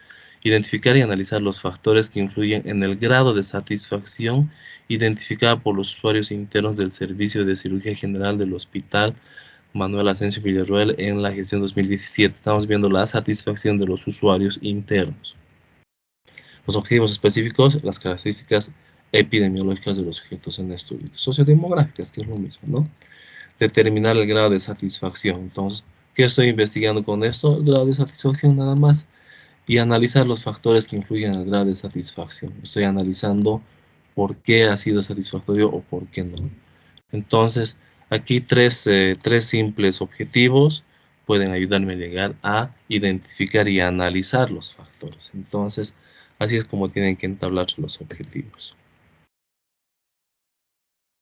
Identificar y analizar los factores que influyen en el grado de satisfacción identificada por los usuarios internos del Servicio de Cirugía General del Hospital Manuel Asensio Villarroel en la gestión 2017. Estamos viendo la satisfacción de los usuarios internos. Los objetivos específicos, las características epidemiológicas de los sujetos en estudio. Sociodemográficas, que es lo mismo, ¿no? Determinar el grado de satisfacción. Entonces, ¿qué estoy investigando con esto? El grado de satisfacción nada más. Y analizar los factores que influyen en el grado de satisfacción. Estoy analizando por qué ha sido satisfactorio o por qué no. Entonces, aquí tres simples objetivos pueden ayudarme a llegar a identificar y analizar los factores. Entonces, así es como tienen que entablarse los objetivos.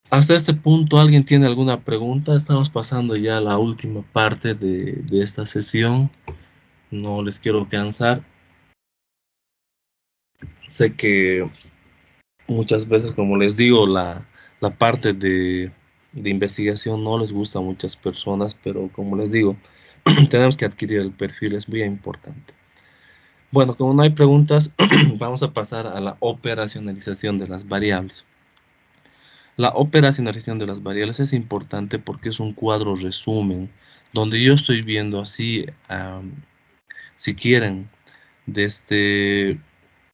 Hasta este punto, ¿alguien tiene alguna pregunta? Estamos pasando ya a la última parte de esta sesión. No les quiero cansar. Sé que muchas veces, como les digo, la parte de investigación no les gusta a muchas personas, pero como les digo, tenemos que adquirir el perfil, es muy importante. Bueno, como no hay preguntas, vamos a pasar a la operacionalización de las variables. La operacionalización de las variables es importante porque es un cuadro resumen, donde yo estoy viendo así, si quieren, desde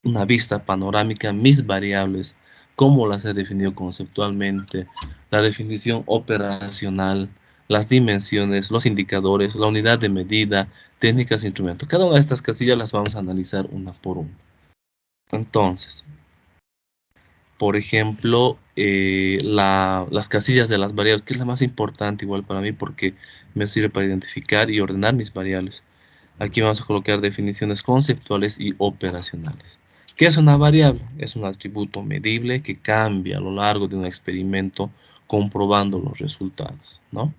una vista panorámica, mis variables, cómo las he definido conceptualmente, la definición operacional, las dimensiones, los indicadores, la unidad de medida, técnicas e instrumentos. Cada una de estas casillas las vamos a analizar una por una. Entonces, por ejemplo, las casillas de las variables, que es la más importante igual para mí porque me sirve para identificar y ordenar mis variables. Aquí vamos a colocar definiciones conceptuales y operacionales. ¿Qué es una variable? Es un atributo medible que cambia a lo largo de un experimento comprobando los resultados, ¿no?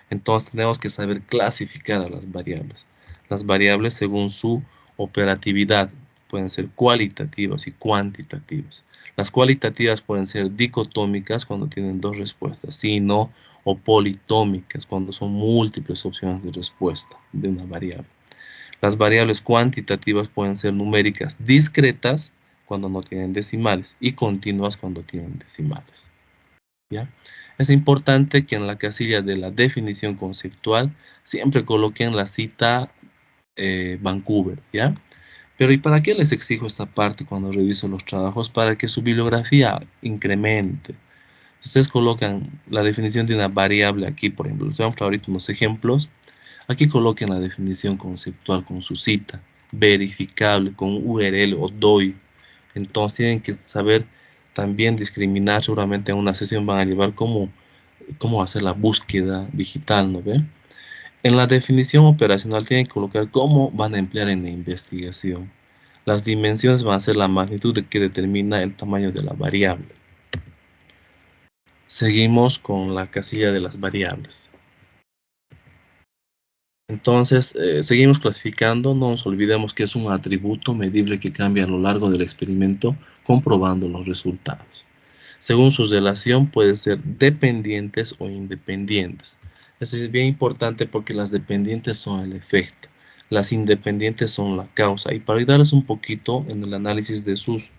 Entonces tenemos que saber clasificar a las variables. Las variables según su operatividad pueden ser cualitativas y cuantitativas. Las cualitativas pueden ser dicotómicas cuando tienen dos respuestas, sí, no, o politómicas cuando son múltiples opciones de respuesta de una variable. Las variables cuantitativas pueden ser numéricas discretas cuando no tienen decimales y continuas cuando tienen decimales, ¿ya? Es importante que en la casilla de la definición conceptual siempre coloquen la cita Vancouver, ¿ya? Pero ¿y para qué les exijo esta parte cuando reviso los trabajos? Para que su bibliografía incremente. Ustedes colocan la definición de una variable aquí, por ejemplo, les voy a mostrar ahorita unos ejemplos. Aquí coloquen la definición conceptual con su cita, verificable con URL o DOI. Entonces tienen que saber también discriminar. Seguramente en una sesión van a llevar cómo hacer la búsqueda digital, ¿no ve? En la definición operacional tienen que colocar cómo van a emplear en la investigación. Las dimensiones van a ser la magnitud de que determina el tamaño de la variable. Seguimos con la casilla de las variables. Entonces, seguimos clasificando, no nos olvidemos que es un atributo medible que cambia a lo largo del experimento comprobando los resultados. Según su relación puede ser dependientes o independientes. Eso es bien importante porque las dependientes son el efecto, las independientes son la causa. Y para ayudarles un poquito en el análisis de sus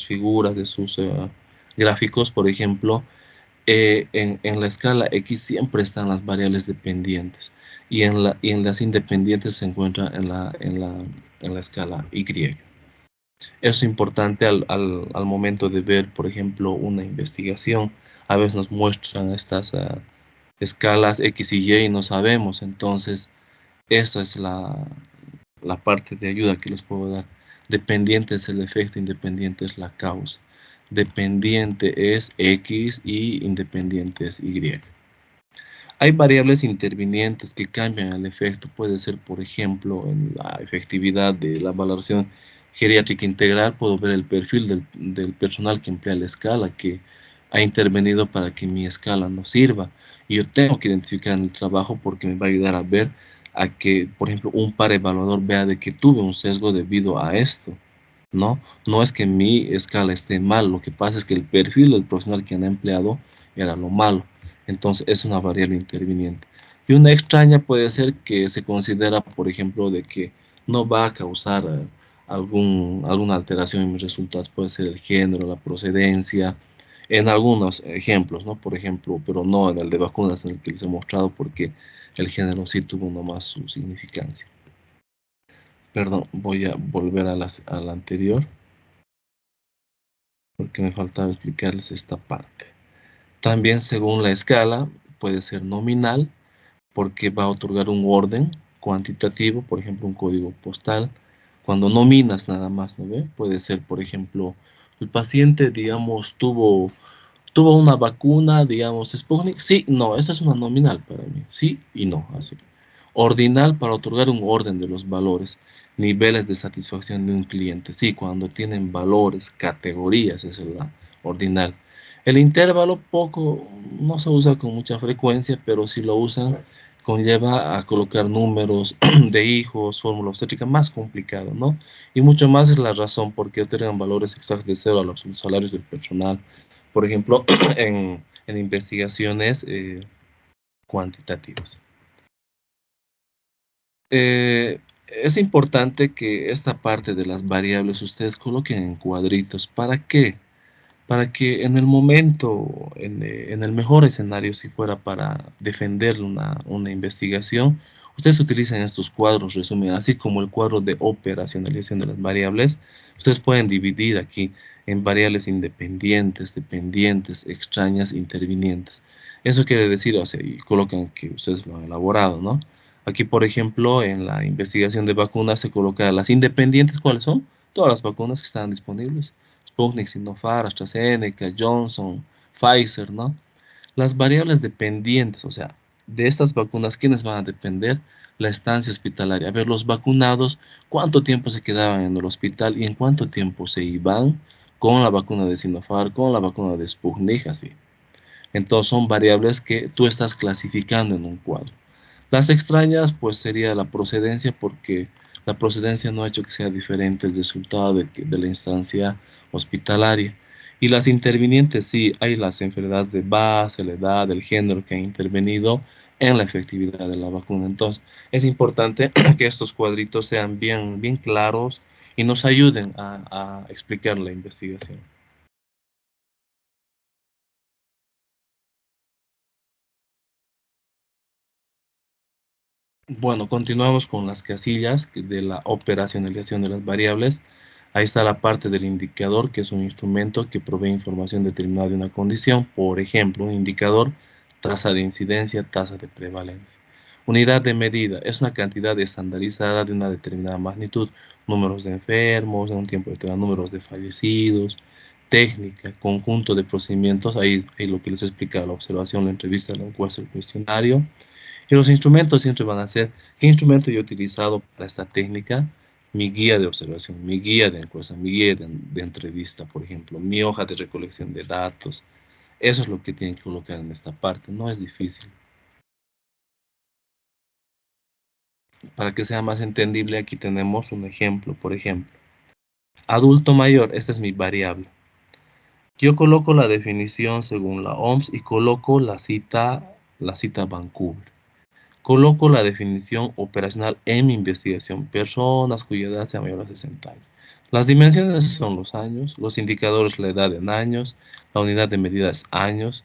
figuras, de sus gráficos, por ejemplo, en la escala X siempre están las variables dependientes y en las independientes se encuentra en la escala Y. Eso es importante al momento de ver, por ejemplo, una investigación. A veces nos muestran estas escalas X y Y no sabemos. Entonces, esa es la parte de ayuda que les puedo dar. Dependiente es el efecto, independiente es la causa. Dependiente es X y independiente es Y. Hay variables intervinientes que cambian el efecto. Puede ser, por ejemplo, en la efectividad de la valoración geriátrica integral, puedo ver el perfil del personal que emplea la escala, que ha intervenido para que mi escala no sirva. Y yo tengo que identificar en el trabajo porque me va a ayudar a ver a que, por ejemplo, un par evaluador vea de que tuve un sesgo debido a esto. ¿No? No es que mi escala esté mal, lo que pasa es que el perfil del profesional que han empleado era lo malo. Entonces es una variable interviniente. Y una extraña puede ser que se considera, por ejemplo, de que no va a causar alguna alteración en mis resultados. Puede ser el género, la procedencia, en algunos ejemplos, ¿no? Por ejemplo, pero no en el de vacunas en el que les he mostrado porque el género sí tuvo nomás su significancia. Perdón, voy a volver a la anterior porque me faltaba explicarles esta parte. También según la escala puede ser nominal porque va a otorgar un orden cuantitativo, por ejemplo un código postal. Cuando nominas nada más, ¿no ve? Puede ser, por ejemplo, el paciente, digamos, tuvo una vacuna, digamos, Sputnik. Sí, no, esa es una nominal para mí. Sí y no, así. Ordinal para otorgar un orden de los valores, niveles de satisfacción de un cliente. Sí, cuando tienen valores, categorías, esa es la ordinal. El intervalo poco, no se usa con mucha frecuencia, pero si lo usan, conlleva a colocar números de hijos, fórmula obstétrica más complicado, ¿no? Y mucho más es la razón por qué otorgan valores exactos de cero a los salarios del personal. Por ejemplo, en investigaciones cuantitativas. Es importante que esta parte de las variables ustedes coloquen en cuadritos. ¿Para qué? Para que en el momento, en el mejor escenario, si fuera para defender una investigación, ustedes utilizan estos cuadros resumen, así como el cuadro de operacionalización de las variables. Ustedes pueden dividir aquí en variables independientes, dependientes, extrañas, intervinientes. Eso quiere decir, o sea, y colocan que ustedes lo han elaborado, ¿no? Aquí, por ejemplo, en la investigación de vacunas se coloca las independientes, ¿cuáles son? Todas las vacunas que están disponibles. Sputnik, Sinopharm, AstraZeneca, Johnson, Pfizer, ¿no? Las variables dependientes, o sea, de estas vacunas, ¿quiénes van a depender? La estancia hospitalaria. A ver, los vacunados, ¿cuánto tiempo se quedaban en el hospital y en cuánto tiempo se iban con la vacuna de Sinopharm, con la vacuna de Sputnik, así? Entonces son variables que tú estás clasificando en un cuadro. Las extrañas, pues sería la procedencia, porque la procedencia no ha hecho que sea diferente el resultado de la instancia hospitalaria. Y las intervinientes, sí, hay las enfermedades de base, la edad, el género que han intervenido en la efectividad de la vacuna. Entonces, es importante que estos cuadritos sean bien, bien claros y nos ayuden a explicar la investigación. Bueno, continuamos con las casillas de la operacionalización de las variables. Ahí está la parte del indicador, que es un instrumento que provee información determinada de una condición. Por ejemplo, un indicador, tasa de incidencia, tasa de prevalencia. Unidad de medida es una cantidad estandarizada de una determinada magnitud. Números de enfermos, en un tiempo determinado, números de fallecidos. Técnica, conjunto de procedimientos. Ahí lo que les explica la observación, la entrevista, la encuesta, el cuestionario. Y los instrumentos siempre van a ser, ¿qué instrumento yo he utilizado para esta técnica? Mi guía de observación, mi guía de encuesta, mi guía de entrevista, por ejemplo, mi hoja de recolección de datos. Eso es lo que tienen que colocar en esta parte, no es difícil. Para que sea más entendible, aquí tenemos un ejemplo, por ejemplo. Adulto mayor, esta es mi variable. Yo coloco la definición según la OMS y coloco la cita Vancouver. Coloco la definición operacional en mi investigación, personas cuya edad sea mayor a 60 años. Las dimensiones son los años, los indicadores la edad en años, la unidad de medida es años.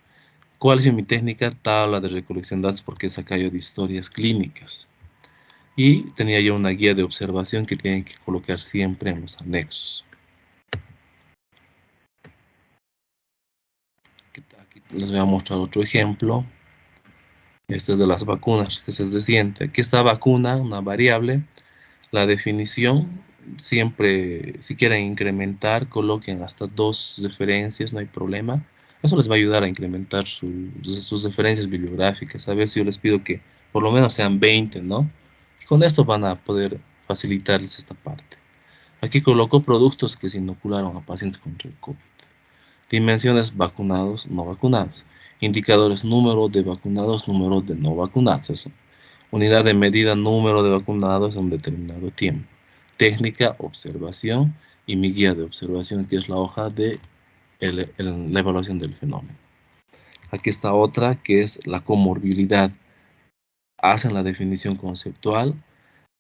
¿Cuál es mi técnica? Tabla de recolección de datos porque saca yo de historias clínicas. Y tenía yo una guía de observación que tienen que colocar siempre en los anexos. Aquí les voy a mostrar otro ejemplo. Este es de las vacunas, que es el siguiente. Aquí está vacuna, una variable. La definición, siempre, si quieren incrementar, coloquen hasta dos referencias, no hay problema. Eso les va a ayudar a incrementar sus referencias bibliográficas. A veces yo les pido que por lo menos sean 20, ¿no? Y con esto van a poder facilitarles esta parte. Aquí coloco productos que se inocularon a pacientes contra el COVID. Dimensiones vacunados, no vacunados. Indicadores número de vacunados, número de no vacunados. Eso. Unidad de medida, número de vacunados en un determinado tiempo. Técnica, observación y mi guía de observación, que es la hoja de la evaluación del fenómeno. Aquí está otra, que es la comorbilidad. Hacen la definición conceptual.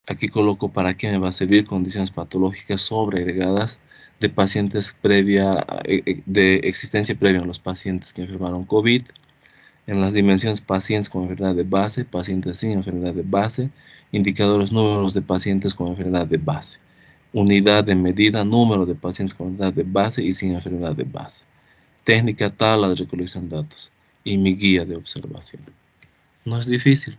Aquí coloco para qué me va a servir condiciones patológicas sobreagregadas de pacientes de existencia previa en los pacientes que enfermaron COVID. En las dimensiones pacientes con enfermedad de base, pacientes sin enfermedad de base, indicadores números de pacientes con enfermedad de base, unidad de medida, número de pacientes con enfermedad de base y sin enfermedad de base, técnica tabla de recolección de datos y mi guía de observación. No es difícil.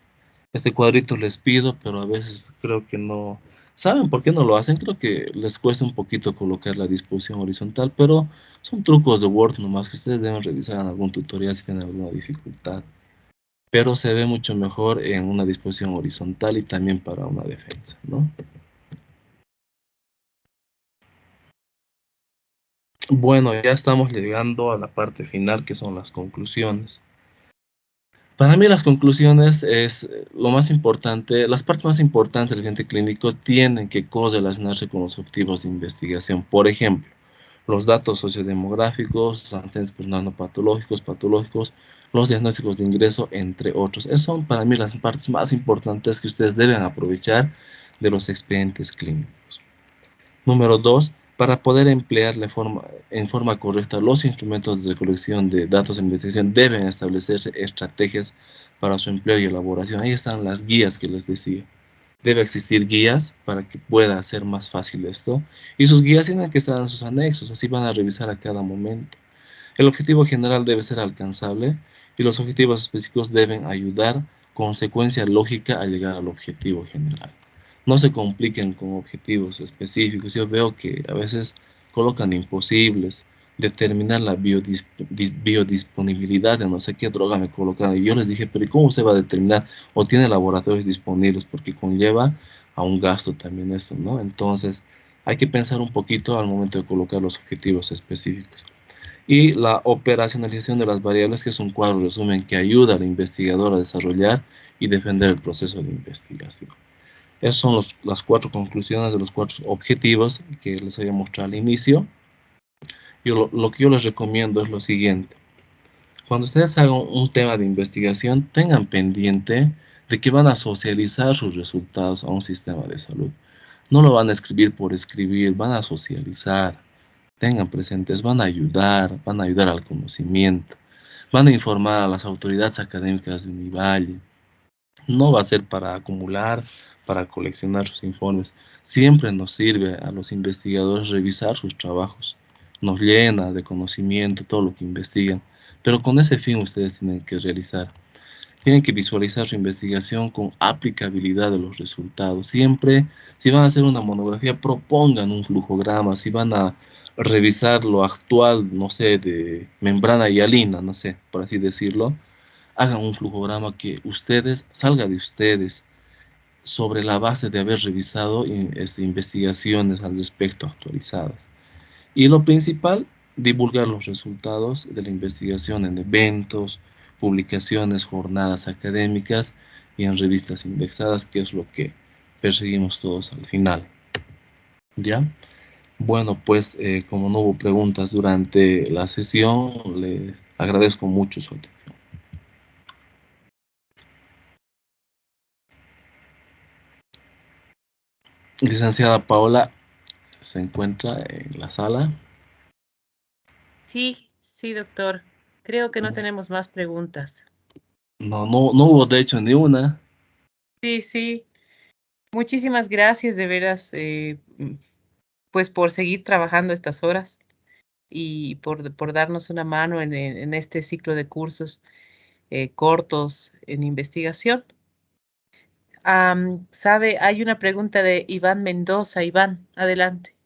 Este cuadrito les pido, pero a veces creo que no. ¿Saben por qué no lo hacen? Creo que les cuesta un poquito colocar la disposición horizontal, pero son trucos de Word nomás que ustedes deben revisar en algún tutorial si tienen alguna dificultad. Pero se ve mucho mejor en una disposición horizontal y también para una defensa, ¿no? Bueno, ya estamos llegando a la parte final que son las conclusiones. Para mí las conclusiones es lo más importante, las partes más importantes del agente clínico tienen que correlacionarse con los objetivos de investigación. Por ejemplo, los datos sociodemográficos, antecedentes personales no patológicos, patológicos, los diagnósticos de ingreso, entre otros. Esas son para mí las partes más importantes que ustedes deben aprovechar de los expedientes clínicos. Número dos, para poder emplear en forma correcta los instrumentos de recolección de datos de investigación, deben establecerse estrategias para su empleo y elaboración. Ahí están las guías que les decía. Debe existir guías para que pueda ser más fácil esto. Y sus guías tienen que estar en sus anexos, así van a revisar a cada momento. El objetivo general debe ser alcanzable y los objetivos específicos deben ayudar con secuencia lógica a llegar al objetivo general. No se compliquen con objetivos específicos. Yo veo que a veces colocan imposibles. determinar la biodisponibilidad de no sé qué droga me colocaron. Y yo les dije, pero ¿y cómo se va a determinar? O tiene laboratorios disponibles, porque conlleva a un gasto también esto, ¿no? Entonces, hay que pensar un poquito al momento de colocar los objetivos específicos. Y la operacionalización de las variables, que es un cuadro resumen que ayuda al investigador a desarrollar y defender el proceso de investigación. Esas son las cuatro conclusiones de los cuatro objetivos que les había mostrado al inicio. Lo que yo les recomiendo es lo siguiente. Cuando ustedes hagan un tema de investigación, tengan pendiente de que van a socializar sus resultados a un sistema de salud. No lo van a escribir por escribir, van a socializar. Tengan presentes, van a ayudar al conocimiento, van a informar a las autoridades académicas de Univalle. No va a ser para acumular, para coleccionar sus informes. Siempre nos sirve a los investigadores revisar sus trabajos. Nos llena de conocimiento todo lo que investigan. Pero con ese fin ustedes tienen que realizar. Tienen que visualizar su investigación con aplicabilidad de los resultados. Siempre, si van a hacer una monografía, propongan un flujograma. Si van a revisar lo actual, no sé, de membrana hialina, no sé, por así decirlo, hagan un flujograma que ustedes, salga de ustedes, sobre la base de haber revisado investigaciones al respecto actualizadas. Y lo principal, divulgar los resultados de la investigación en eventos, publicaciones, jornadas académicas y en revistas indexadas, que es lo que perseguimos todos al final. ¿Ya? Bueno, pues como no hubo preguntas durante la sesión, les agradezco mucho su atención. Licenciada Paola, se encuentra en la sala. Sí, sí, doctor. Creo que no tenemos más preguntas. No hubo de hecho ni una. Sí, sí. Muchísimas gracias de veras, pues por seguir trabajando estas horas y por darnos una mano en este ciclo de cursos cortos en investigación. Sabe, hay una pregunta de Iván Mendoza. Iván, adelante.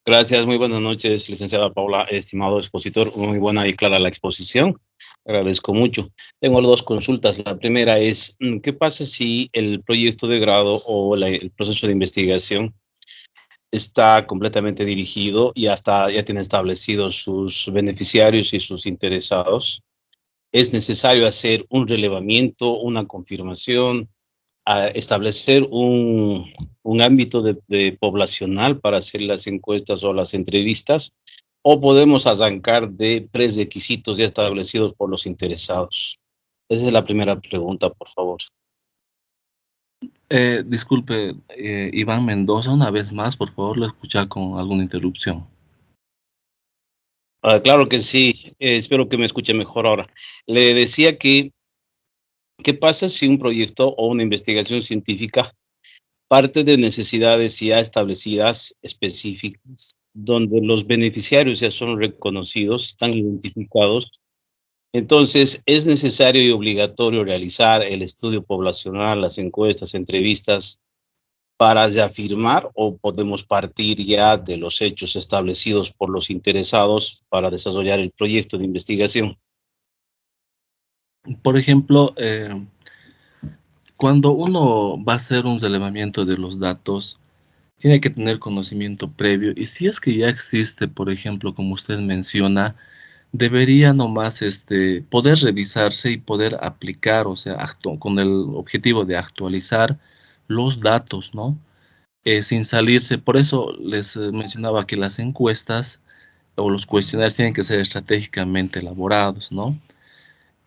Gracias, muy buenas noches, licenciada Paula, estimado expositor, muy buena y clara la exposición, agradezco mucho. Tengo dos consultas. La primera es, ¿qué pasa si el proyecto de grado o el proceso de investigación está completamente dirigido y ya tiene establecidos sus beneficiarios y sus interesados? ¿Es necesario hacer un relevamiento, una confirmación, a establecer un ámbito de poblacional para hacer las encuestas o las entrevistas, o podemos arrancar de prerequisitos ya establecidos por los interesados? Esa es la primera pregunta, por favor. Disculpe, Iván Mendoza, una vez más, por favor, lo escucha con alguna interrupción. Claro que sí, espero que me escuche mejor ahora. Le decía que, ¿qué pasa si un proyecto o una investigación científica parte de necesidades ya establecidas, específicas, donde los beneficiarios ya son reconocidos, están identificados? Entonces, ¿es necesario y obligatorio realizar el estudio poblacional, las encuestas, entrevistas, para reafirmar, o podemos partir ya de los hechos establecidos por los interesados para desarrollar el proyecto de investigación? Por ejemplo, cuando uno va a hacer un relevamiento de los datos, tiene que tener conocimiento previo. Y si es que ya existe, por ejemplo, como usted menciona, debería nomás poder revisarse y poder aplicar, o sea, con el objetivo de actualizar los datos, ¿no? Sin salirse. Por eso les mencionaba que las encuestas o los cuestionarios tienen que ser estratégicamente elaborados, ¿no?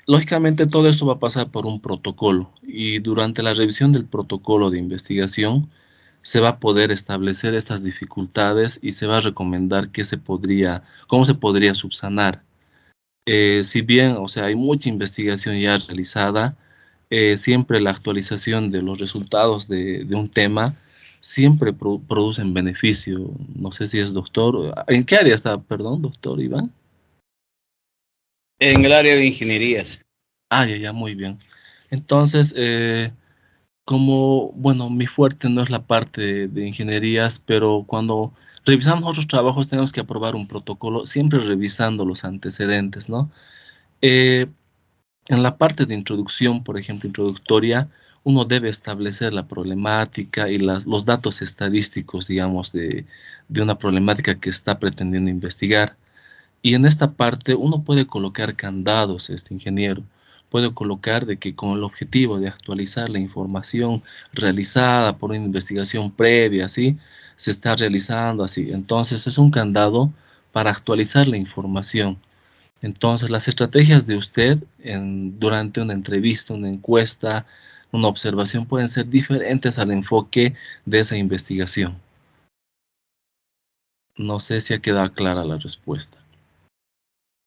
Lógicamente todo esto va a pasar por un protocolo y durante la revisión del protocolo de investigación se va a poder establecer estas dificultades y se va a recomendar cómo se podría subsanar. Si bien, o sea, hay mucha investigación ya realizada, siempre la actualización de los resultados de un tema siempre producen beneficio. No sé si es doctor. ¿En qué área está, perdón, doctor Iván? En el área de ingenierías. Ah, ya, muy bien. Entonces, bueno, mi fuerte no es la parte de ingenierías, pero cuando revisando otros trabajos tenemos que aprobar un protocolo, siempre revisando los antecedentes, ¿no? Eh, en la parte de introducción, por ejemplo, introductoria, uno debe establecer la problemática y los datos estadísticos, digamos, de una problemática que está pretendiendo investigar. Y en esta parte uno puede colocar candados, este ingeniero. Puede colocar de que con el objetivo de actualizar la información realizada por una investigación previa, así, se está realizando así. Entonces es un candado para actualizar la información. Entonces las estrategias de usted durante una entrevista, una encuesta, una observación pueden ser diferentes al enfoque de esa investigación. No sé si ha quedado clara la respuesta.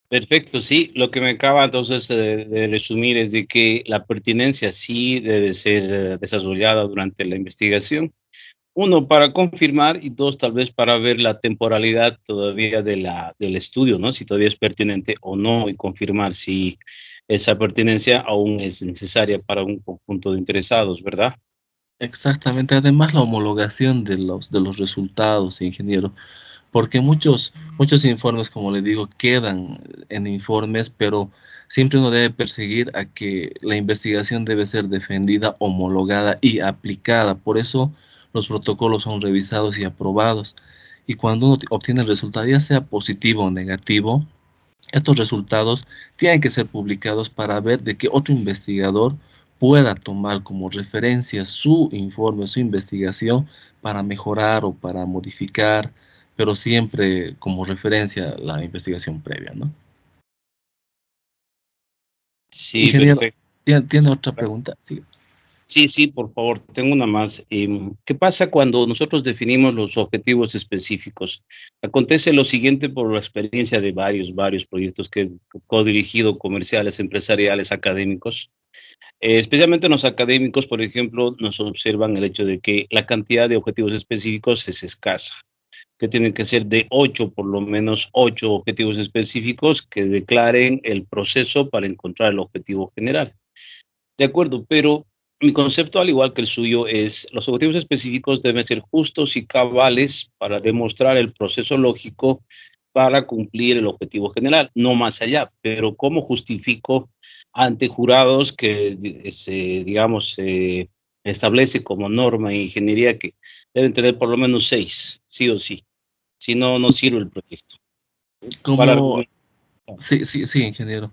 Perfecto, sí. Lo que me acaba entonces de resumir es de que la pertinencia sí debe ser desarrollada durante la investigación. Uno, para confirmar y dos, tal vez para ver la temporalidad todavía del estudio, ¿no? Si todavía es pertinente o no y confirmar si esa pertinencia aún es necesaria para un conjunto de interesados, ¿verdad? Exactamente, además la homologación de los resultados, ingeniero, porque muchos informes, como le digo, quedan en informes, pero siempre uno debe perseguir a que la investigación debe ser defendida, homologada y aplicada. Por eso los protocolos son revisados y aprobados. Y cuando uno obtiene el resultado, ya sea positivo o negativo, estos resultados tienen que ser publicados para ver de que otro investigador pueda tomar como referencia su informe, su investigación para mejorar o para modificar, pero siempre como referencia la investigación previa, ¿no? Sí, Ingeniero, perfecto. ¿tiene otra pregunta? Sí. Sí, sí, por favor, tengo una más. ¿Qué pasa cuando nosotros definimos los objetivos específicos? Acontece lo siguiente por la experiencia de varios proyectos que he codirigido, comerciales, empresariales, académicos. Especialmente los académicos, por ejemplo, nos observan el hecho de que la cantidad de objetivos específicos es escasa, que tienen que ser de 8, por lo menos 8 objetivos específicos que declaren el proceso para encontrar el objetivo general. De acuerdo, pero mi concepto, al igual que el suyo, es los objetivos específicos deben ser justos y cabales para demostrar el proceso lógico para cumplir el objetivo general, no más allá. Pero ¿cómo justifico ante jurados que digamos, se establece como norma en ingeniería que deben tener por lo menos 6, sí o sí? Si no, no sirve el proyecto. ¿Cuál Como, argumento? sí, sí, sí, ingeniero.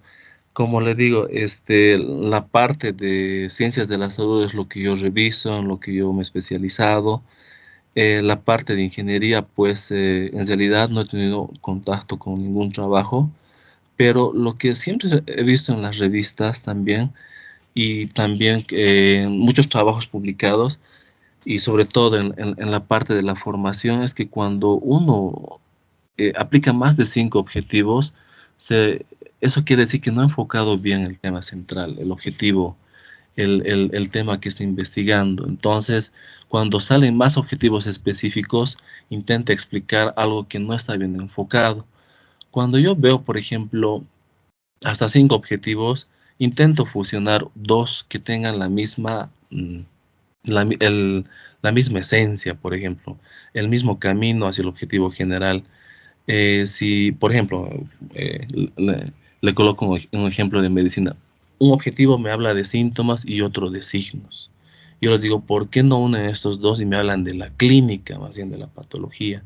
Como le digo, la parte de ciencias de la salud es lo que yo reviso, en lo que yo me he especializado. La parte de ingeniería, pues en realidad no he tenido contacto con ningún trabajo, pero lo que siempre he visto en las revistas también y también en muchos trabajos publicados y sobre todo en la parte de la formación es que cuando uno aplica más de 5 objetivos, se, eso quiere decir que no ha enfocado bien el tema central, el objetivo, el tema que está investigando. Entonces, cuando salen más objetivos específicos, intenta explicar algo que no está bien enfocado. Cuando yo veo, por ejemplo, hasta 5 objetivos, intento fusionar dos que tengan la misma, la, mi- el- la misma esencia, por ejemplo, el mismo camino hacia el objetivo general. Si, por ejemplo, eh, le, le coloco un ejemplo de medicina. Un objetivo me habla de síntomas y otro de signos. Yo les digo, ¿por qué no unen estos dos y me hablan de la clínica, más bien de la patología?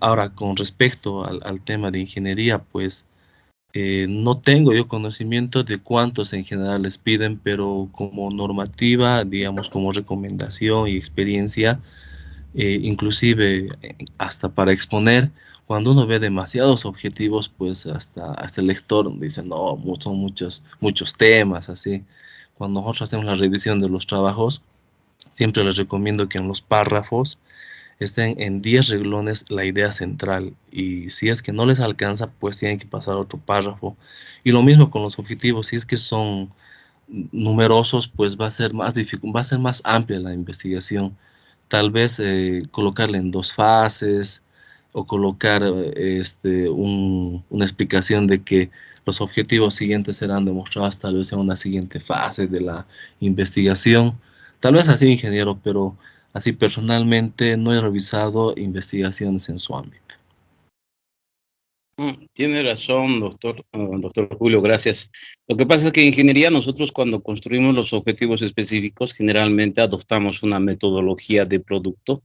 Ahora, con respecto al tema de ingeniería, pues no tengo yo conocimiento de cuántos en general les piden, pero como normativa, digamos, como recomendación y experiencia, inclusive hasta para exponer, cuando uno ve demasiados objetivos, pues hasta el lector dice, no, son muchos temas, así. Cuando nosotros hacemos la revisión de los trabajos, siempre les recomiendo que en los párrafos estén en 10 renglones la idea central y si es que no les alcanza, pues tienen que pasar a otro párrafo. Y lo mismo con los objetivos, si es que son numerosos, pues va a ser más difícil, va a ser más amplia la investigación. Tal vez colocarle en 2 fases o colocar una explicación de que los objetivos siguientes serán demostrados tal vez en una siguiente fase de la investigación. Tal vez así, ingeniero, pero Así personalmente no he revisado investigaciones en su ámbito. Tiene razón, doctor Julio, gracias. Lo que pasa es que en ingeniería nosotros cuando construimos los objetivos específicos generalmente adoptamos una metodología de producto,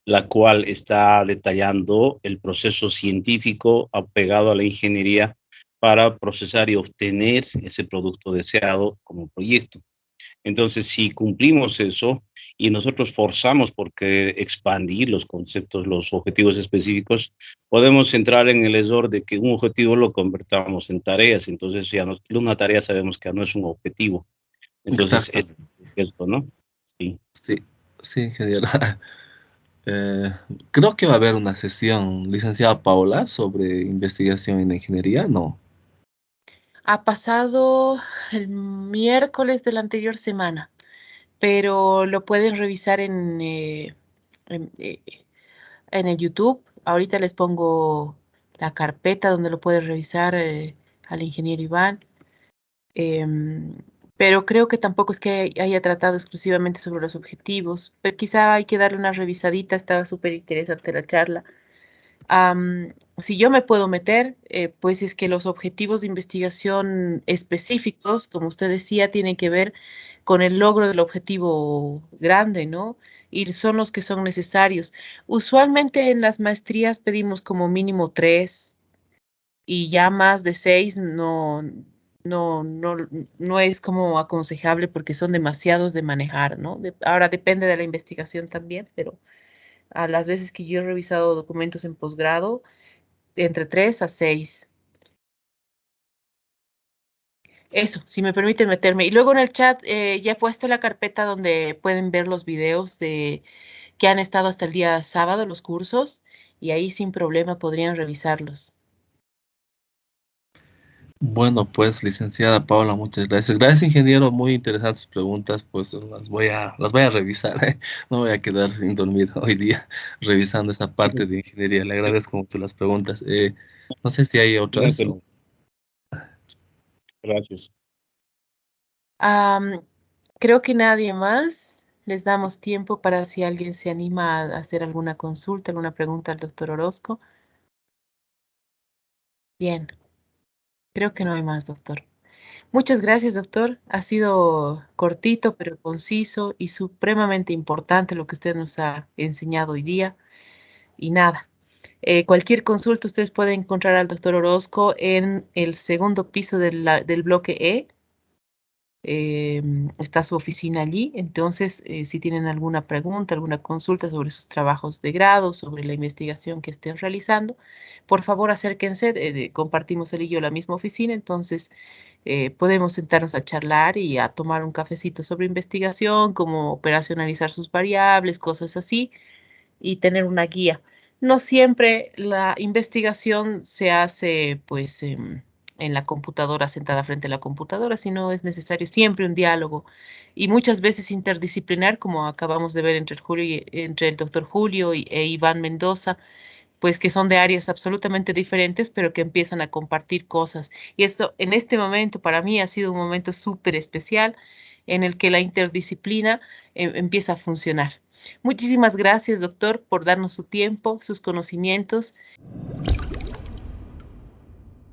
la cual está detallando el proceso científico apegado a la ingeniería para procesar y obtener ese producto deseado como proyecto. Entonces, si cumplimos eso y nosotros forzamos por querer expandir los conceptos, los objetivos específicos, podemos entrar en el error de que un objetivo lo convertamos en tareas. Entonces, ya no, una tarea sabemos que no es un objetivo. Entonces, es Exactamente. esto, ¿no? Sí. Sí, sí, ingeniero. Creo que va a haber una sesión, licenciada Paula, sobre investigación en ingeniería, ¿no? Ha pasado el miércoles de la anterior semana, pero lo pueden revisar en, eh, en el YouTube. Ahorita les pongo la carpeta donde lo pueden revisar al ingeniero Iván. Em, pero creo que tampoco es que haya tratado exclusivamente sobre los objetivos, pero quizá hay que darle una revisadita. Estaba súper interesante la charla. Si yo me puedo meter, pues es que los objetivos de investigación específicos, como usted decía, tienen que ver con el logro del objetivo grande, ¿no? Y son los que son necesarios. Usualmente en las maestrías pedimos como mínimo 3 y ya más de 6 no es como aconsejable porque son demasiados de manejar, ¿no? Ahora depende de la investigación también, pero a las veces que yo he revisado documentos en posgrado, entre 3 a 6. Eso, si me permite meterme. Y luego en el chat ya he puesto la carpeta donde pueden ver los videos de que han estado hasta el día sábado, los cursos, y ahí sin problema podrían revisarlos. Bueno, pues, licenciada Paula, muchas gracias. Gracias, ingeniero, muy interesantes preguntas, pues las voy a revisar, ¿eh? No voy a quedar sin dormir hoy día revisando esa parte de ingeniería. Le agradezco mucho las preguntas. No sé si hay otras. Gracias. Am, Creo que nadie más. Les damos tiempo para si alguien se anima a hacer alguna consulta, alguna pregunta al doctor Orozco. Bien, creo que no hay más, doctor. Muchas gracias, doctor. Ha sido cortito, pero conciso y supremamente importante lo que usted nos ha enseñado hoy día. Y nada, cualquier consulta ustedes pueden encontrar al doctor Orozco en el segundo piso del bloque E. Está su oficina allí. Entonces, si tienen alguna pregunta, alguna consulta sobre sus trabajos de grado, sobre la investigación que estén realizando, por favor acérquense. Compartimos él y yo la misma oficina, entonces podemos sentarnos a charlar y a tomar un cafecito sobre investigación, cómo operacionalizar sus variables, cosas así, y tener una guía. No siempre la investigación se hace pues en la computadora, sentada frente a la computadora, sino es necesario siempre un diálogo y muchas veces interdisciplinar, como acabamos de ver entre el doctor Julio e Iván Mendoza, pues que son de áreas absolutamente diferentes, pero que empiezan a compartir cosas. Y esto en este momento para mí ha sido un momento súper especial en el que la interdisciplina empieza a funcionar. Muchísimas gracias, doctor, por darnos su tiempo, sus conocimientos.